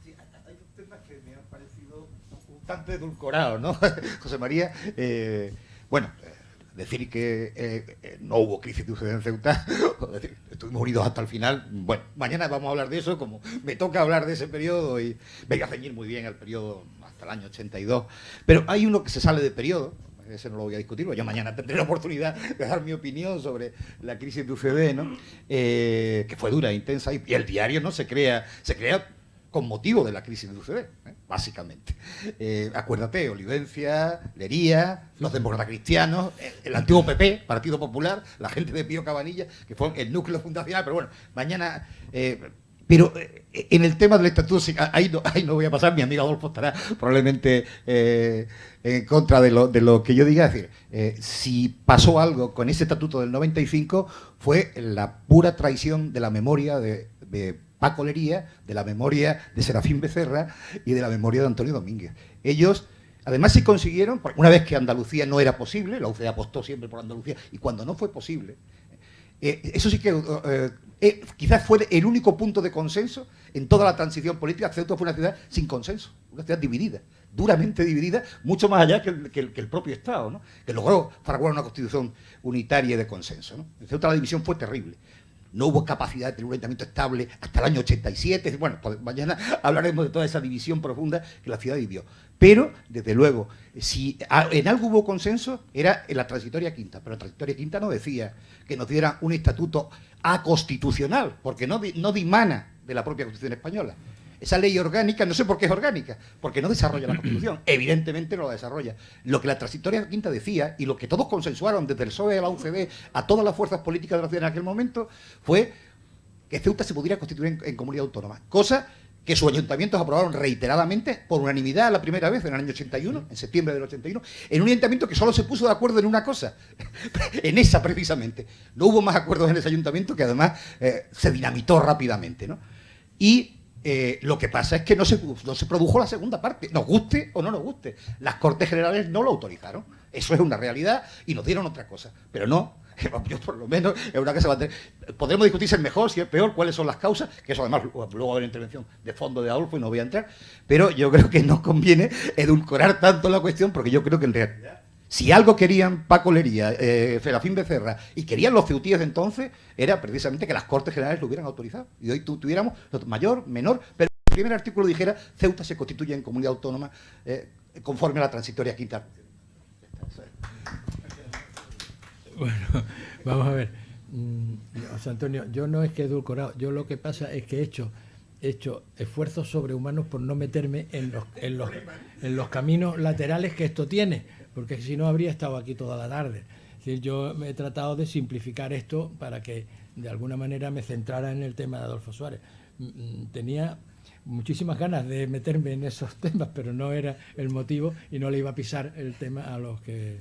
Sí, hay dos temas que me han parecido un tanto edulcorados, ¿no? José María, decir que no hubo crisis de UCD en Ceuta, estuvimos unidos hasta el final. Bueno, mañana vamos a hablar de eso, como me toca hablar de ese periodo, y me voy a ceñir muy bien al periodo hasta el año 82. Pero hay uno que se sale de periodo, ese no lo voy a discutir, yo mañana tendré la oportunidad de dar mi opinión sobre la crisis de UCD, ¿no? Que fue dura, intensa, y el diario no se crea con motivo de la crisis de UCD, básicamente. Acuérdate, Olivencia, Lería, los demócratas cristianos, el antiguo PP, Partido Popular, la gente de Pío Cabanilla, que fue el núcleo fundacional, pero bueno, mañana... Pero en el tema del estatuto, ahí no voy a pasar, mi amigo Adolfo estará probablemente en contra de lo que yo diga. Es decir, si pasó algo con ese estatuto del 95, fue la pura traición de la memoria de Paco Lería, de la memoria de Serafín Becerra y de la memoria de Antonio Domínguez. Ellos, además, sí consiguieron, una vez que Andalucía no era posible, la UCD apostó siempre por Andalucía, y cuando no fue posible, eso sí que quizás fue el único punto de consenso en toda la transición política. Ceuta fue una ciudad sin consenso, una ciudad dividida, duramente dividida, mucho más allá que el propio Estado, ¿no? Que logró fraguar una constitución unitaria y de consenso, ¿no? En Ceuta la división fue terrible. no hubo capacidad de tener un ayuntamiento estable hasta el año 87. Bueno, pues mañana hablaremos de toda esa división profunda que la ciudad vivió. Pero, desde luego, si en algo hubo consenso, era en la transitoria quinta. Pero la transitoria quinta no decía que nos diera un estatuto aconstitucional, porque no dimana de la propia Constitución española. Esa ley orgánica, no sé por qué es orgánica, porque no desarrolla la Constitución, evidentemente no la desarrolla. Lo que la transitoria quinta decía, y lo que todos consensuaron, desde el PSOE a la UCD, a todas las fuerzas políticas de la ciudad en aquel momento, fue que Ceuta se pudiera constituir en comunidad autónoma, cosa que sus ayuntamientos aprobaron reiteradamente, por unanimidad la primera vez, en el año 81, en septiembre del 81, en un ayuntamiento que solo se puso de acuerdo en una cosa, en esa precisamente. No hubo más acuerdos en ese ayuntamiento, que además se dinamitó rápidamente, ¿no? Y lo que pasa es que no se produjo la segunda parte, nos guste o no nos guste. Las Cortes Generales no lo autorizaron. Eso es una realidad y nos dieron otra cosa. Pero no, yo por lo menos es una cosa. Podremos discutir si es mejor, si es peor, cuáles son las causas, que eso además luego va a haber intervención de fondo de Adolfo y no voy a entrar. Pero yo creo que no conviene edulcorar tanto la cuestión, porque yo creo que en realidad, si algo querían Paco Lería, Serafín Becerra, y querían los ceutíes de entonces, era precisamente que las Cortes Generales lo hubieran autorizado. Y hoy tuviéramos mayor, menor, pero el primer artículo dijera: Ceuta se constituye en comunidad autónoma conforme a la transitoria quinta. Bueno, vamos a ver. José Antonio, yo no es que he edulcorado, yo lo que pasa es que he hecho esfuerzos sobrehumanos por no meterme en los caminos laterales que esto tiene, porque si no habría estado aquí toda la tarde. Es decir, yo me he tratado de simplificar esto para que de alguna manera me centrara en el tema de Adolfo Suárez. Tenía muchísimas ganas de meterme en esos temas, pero no era el motivo y no le iba a pisar el tema a los que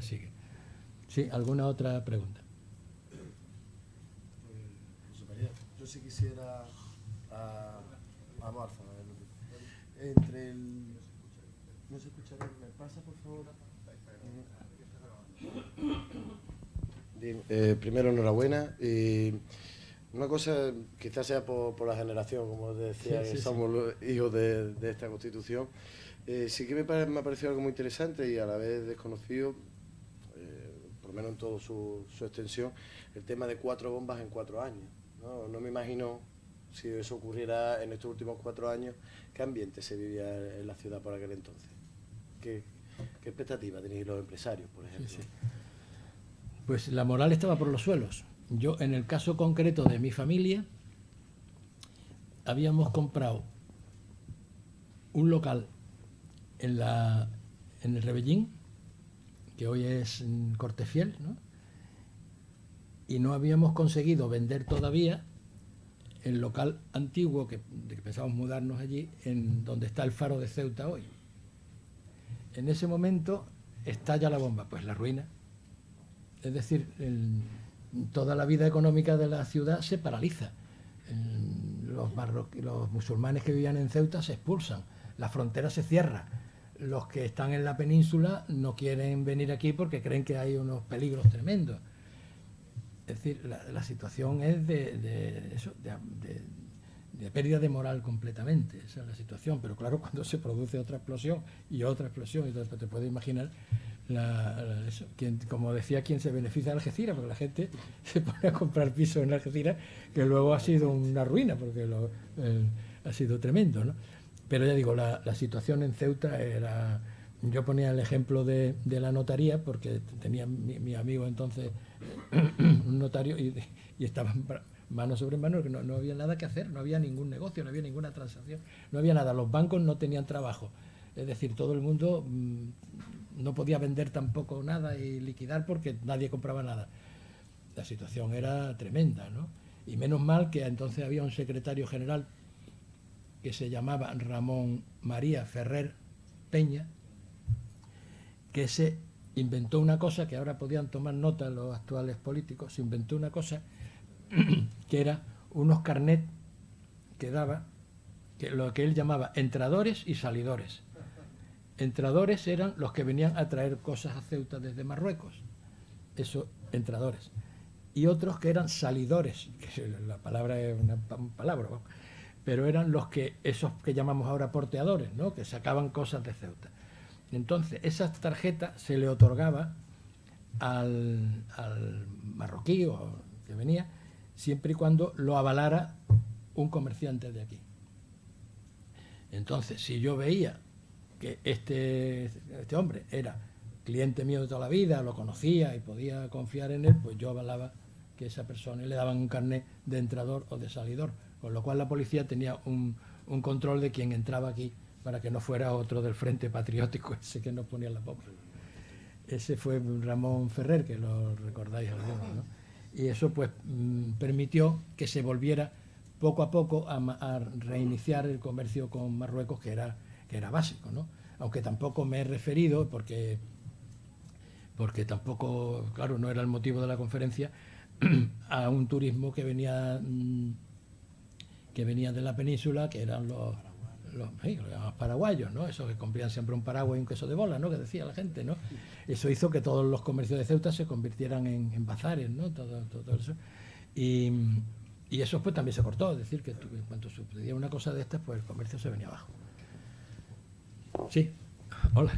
siguen. Sí, ¿alguna otra pregunta? Yo sí quisiera vamos Alfa, entre el... ¿No se escucha bien? ¿Me pasa, por favor? Bien, primero, enhorabuena. Una cosa, quizás sea por la generación, como decía, sí, somos los hijos de esta Constitución. Sí que me ha parecido algo muy interesante y a la vez desconocido, por lo menos en toda su extensión, el tema de 4 bombas en 4 años. No me imagino, si eso ocurriera en estos últimos 4 años, qué ambiente se vivía en la ciudad por aquel entonces. ¿Qué expectativa tenéis los empresarios, por ejemplo? Sí. Pues la moral estaba por los suelos. Yo, en el caso concreto de mi familia, habíamos comprado un local en el Rebellín, que hoy es Cortefiel, ¿no? Y no habíamos conseguido vender todavía el local antiguo que pensábamos mudarnos allí, en donde está el faro de Ceuta hoy. En ese momento estalla la bomba, pues la ruina. Es decir, toda la vida económica de la ciudad se paraliza. Los musulmanes que vivían en Ceuta se expulsan, la frontera se cierra. Los que están en la península no quieren venir aquí porque creen que hay unos peligros tremendos. Es decir, la situación es de pérdida de moral completamente. Esa es la situación. Pero claro, cuando se produce otra explosión, y entonces te puedes imaginar, como decía, quien se beneficia de Algeciras, porque la gente se pone a comprar pisos en Algeciras, que luego ha sido una ruina, porque ha sido tremendo, ¿no? Pero ya digo, la situación en Ceuta era... Yo ponía el ejemplo de la notaría, porque tenía mi amigo entonces un notario y estaban mano sobre mano, que no había nada que hacer, no había ningún negocio, no había ninguna transacción, no había nada. Los bancos no tenían trabajo. Es decir, todo el mundo no podía vender tampoco nada y liquidar porque nadie compraba nada. La situación era tremenda, ¿no? Y menos mal que entonces había un secretario general que se llamaba Ramón María Ferrer Peña, que se inventó una cosa que ahora podían tomar nota los actuales políticos. Se inventó una cosa que era unos carnet que daba, lo que él llamaba entradores y salidores. Entradores eran los que venían a traer cosas a Ceuta desde Marruecos, eso, entradores. Y otros que eran salidores, que la palabra es una palabra, pero eran esos que llamamos ahora porteadores, ¿no? Que sacaban cosas de Ceuta. Entonces, esa tarjeta se le otorgaba al marroquí o que venía siempre y cuando lo avalara un comerciante de aquí. Entonces, si yo veía que este hombre era cliente mío de toda la vida, lo conocía y podía confiar en él, pues yo avalaba que esa persona, le daban un carnet de entrador o de salidor, con lo cual la policía tenía un control de quien entraba aquí para que no fuera otro del Frente Patriótico ese que nos ponía en la boca. Ese fue Ramón Ferrer, que lo recordáis algunos, ¿no? Y eso pues permitió que se volviera poco a poco a reiniciar el comercio con Marruecos, que era básico, ¿no? Aunque tampoco me he referido, porque tampoco, claro, no era el motivo de la conferencia, a un turismo que venía de la península, que eran los paraguayos, ¿no? Esos que compraban siempre un paraguas y un queso de bola, ¿no? Que decía la gente, ¿no? Eso hizo que todos los comercios de Ceuta se convirtieran en bazares, ¿no? Todo eso. Y eso pues también se cortó, es decir, que en cuanto sucedía una cosa de estas, pues el comercio se venía abajo. Sí, hola.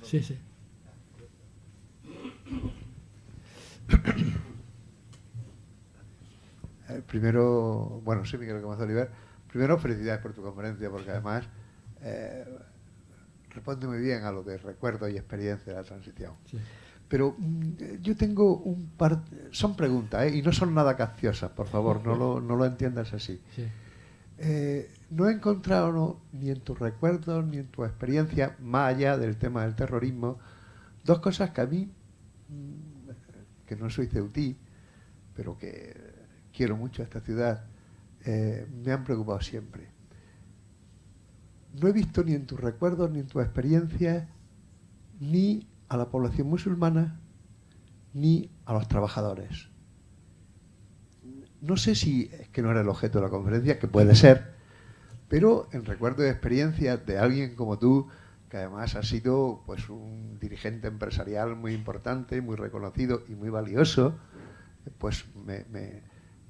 Sí, sí. Primero, bueno, sí, Miguel Gómez Oliver. Primero, felicidades por tu conferencia, porque además responde muy bien a lo de recuerdos y experiencia de la transición. Sí. Pero yo tengo un par... Son preguntas, y no son nada capciosas, por favor, no lo entiendas así. Sí. No he encontrado ni en tus recuerdos ni en tu experiencia, más allá del tema del terrorismo, dos cosas que a mí, que no soy ceutí, pero que quiero mucho a esta ciudad, me han preocupado siempre. No he visto ni en tus recuerdos ni en tu experiencia ni a la población musulmana ni a los trabajadores. No sé si es que no era el objeto de la conferencia, que puede ser, pero en recuerdo de experiencias de alguien como tú, que además ha sido pues un dirigente empresarial muy importante, muy reconocido y muy valioso, pues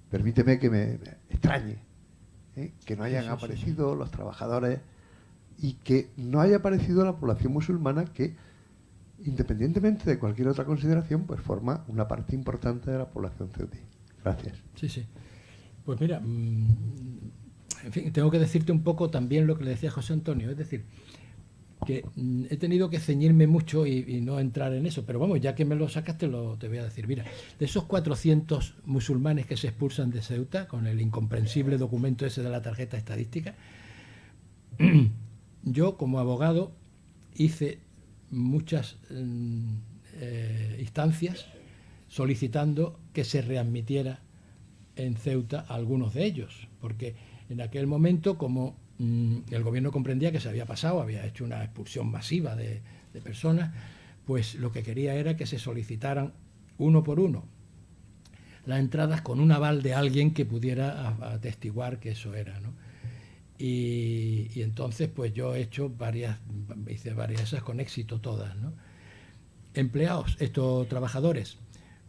permíteme que me extrañe que no hayan aparecido los trabajadores y que no haya aparecido la población musulmana, que independientemente de cualquier otra consideración, pues forma una parte importante de la población ceutí. Gracias. Sí, sí. Pues mira, en fin, tengo que decirte un poco también lo que le decía José Antonio, es decir, que he tenido que ceñirme mucho y no entrar en eso, pero vamos, ya que me lo sacaste, te voy a decir. Mira, de esos 400 musulmanes que se expulsan de Ceuta, con el incomprensible documento ese de la tarjeta estadística, yo como abogado hice muchas instancias solicitando que se readmitiera en Ceuta a algunos de ellos, porque en aquel momento, como el gobierno comprendía que se había pasado, había hecho una expulsión masiva de personas, pues lo que quería era que se solicitaran uno por uno las entradas con un aval de alguien que pudiera atestiguar que eso era, ¿no? Y entonces pues yo he hecho hice varias esas con éxito todas, ¿no? Empleados, estos trabajadores,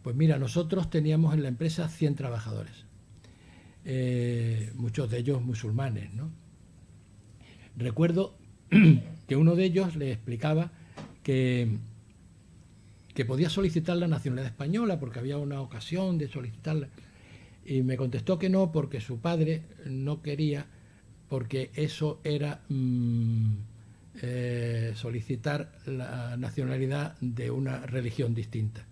pues mira, nosotros teníamos en la empresa 100 trabajadores, muchos de ellos musulmanes, ¿no? Recuerdo que uno de ellos le explicaba que podía solicitar la nacionalidad española porque había una ocasión de solicitarla, y me contestó que no, porque su padre no quería, porque eso era solicitar la nacionalidad de una religión distinta.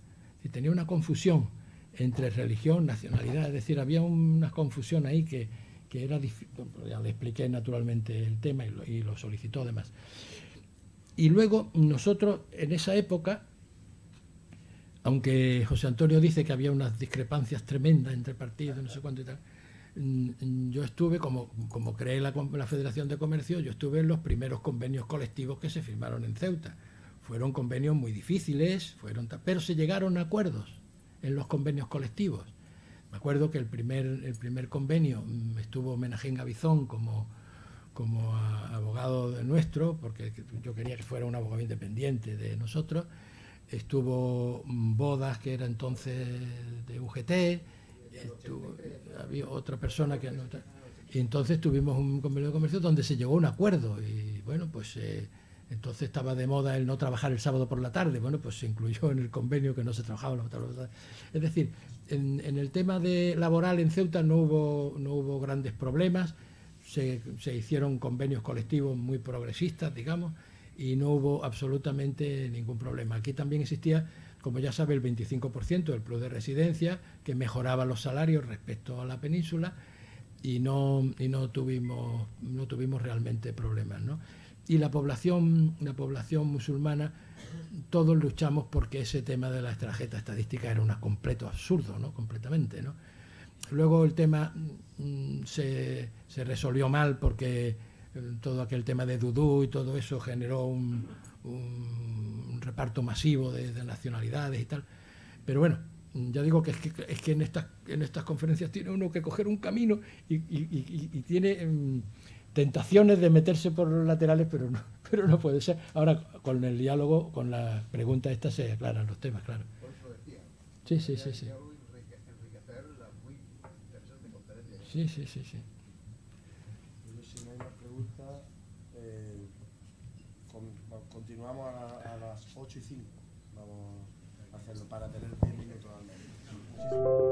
Y tenía una confusión entre religión, nacionalidad, es decir, había una confusión ahí que era difícil. Ya le expliqué naturalmente el tema y lo solicitó además. Y luego nosotros en esa época, aunque José Antonio dice que había unas discrepancias tremendas entre partidos, no sé cuánto y tal, yo estuve, como creé la Federación de Comercio, yo estuve en los primeros convenios colectivos que se firmaron en Ceuta. Fueron convenios muy difíciles, pero se llegaron a acuerdos en los convenios colectivos. Me acuerdo que el primer convenio estuvo Menahem Gavizón como abogado nuestro, porque yo quería que fuera un abogado independiente de nosotros. Estuvo Bodas, que era entonces de UGT, había otra persona que no. Y entonces tuvimos un convenio de comercio donde se llegó a un acuerdo, y bueno, pues Entonces estaba de moda el no trabajar el sábado por la tarde. Bueno, pues se incluyó en el convenio que no se trabajaba los sábados por la tarde. Es decir, en el tema laboral en Ceuta no hubo grandes problemas. Se hicieron convenios colectivos muy progresistas, digamos, y no hubo absolutamente ningún problema. Aquí también existía, como ya sabe, el 25% del plus de residencia, que mejoraba los salarios respecto a la península, y no tuvimos realmente problemas, ¿no? Y la población musulmana, todos luchamos porque ese tema de la tarjeta estadística era un completo absurdo, ¿no? Completamente, ¿no? Luego el tema se resolvió mal porque todo aquel tema de Dudú y todo eso generó un reparto masivo de nacionalidades y tal. Pero bueno, ya digo que es que en estas conferencias tiene uno que coger un camino y tiene tentaciones de meterse por los laterales, pero no puede ser. Ahora, con el diálogo, con la pregunta esta, se aclaran los temas, claro. Por eso lo decía. Sí. Enriquecer la muy interesante conferencia. Sí. Pero si no hay más preguntas, continuamos a las 8:05. Vamos a hacerlo para tener 10 minutos al menos. Muchísimas gracias.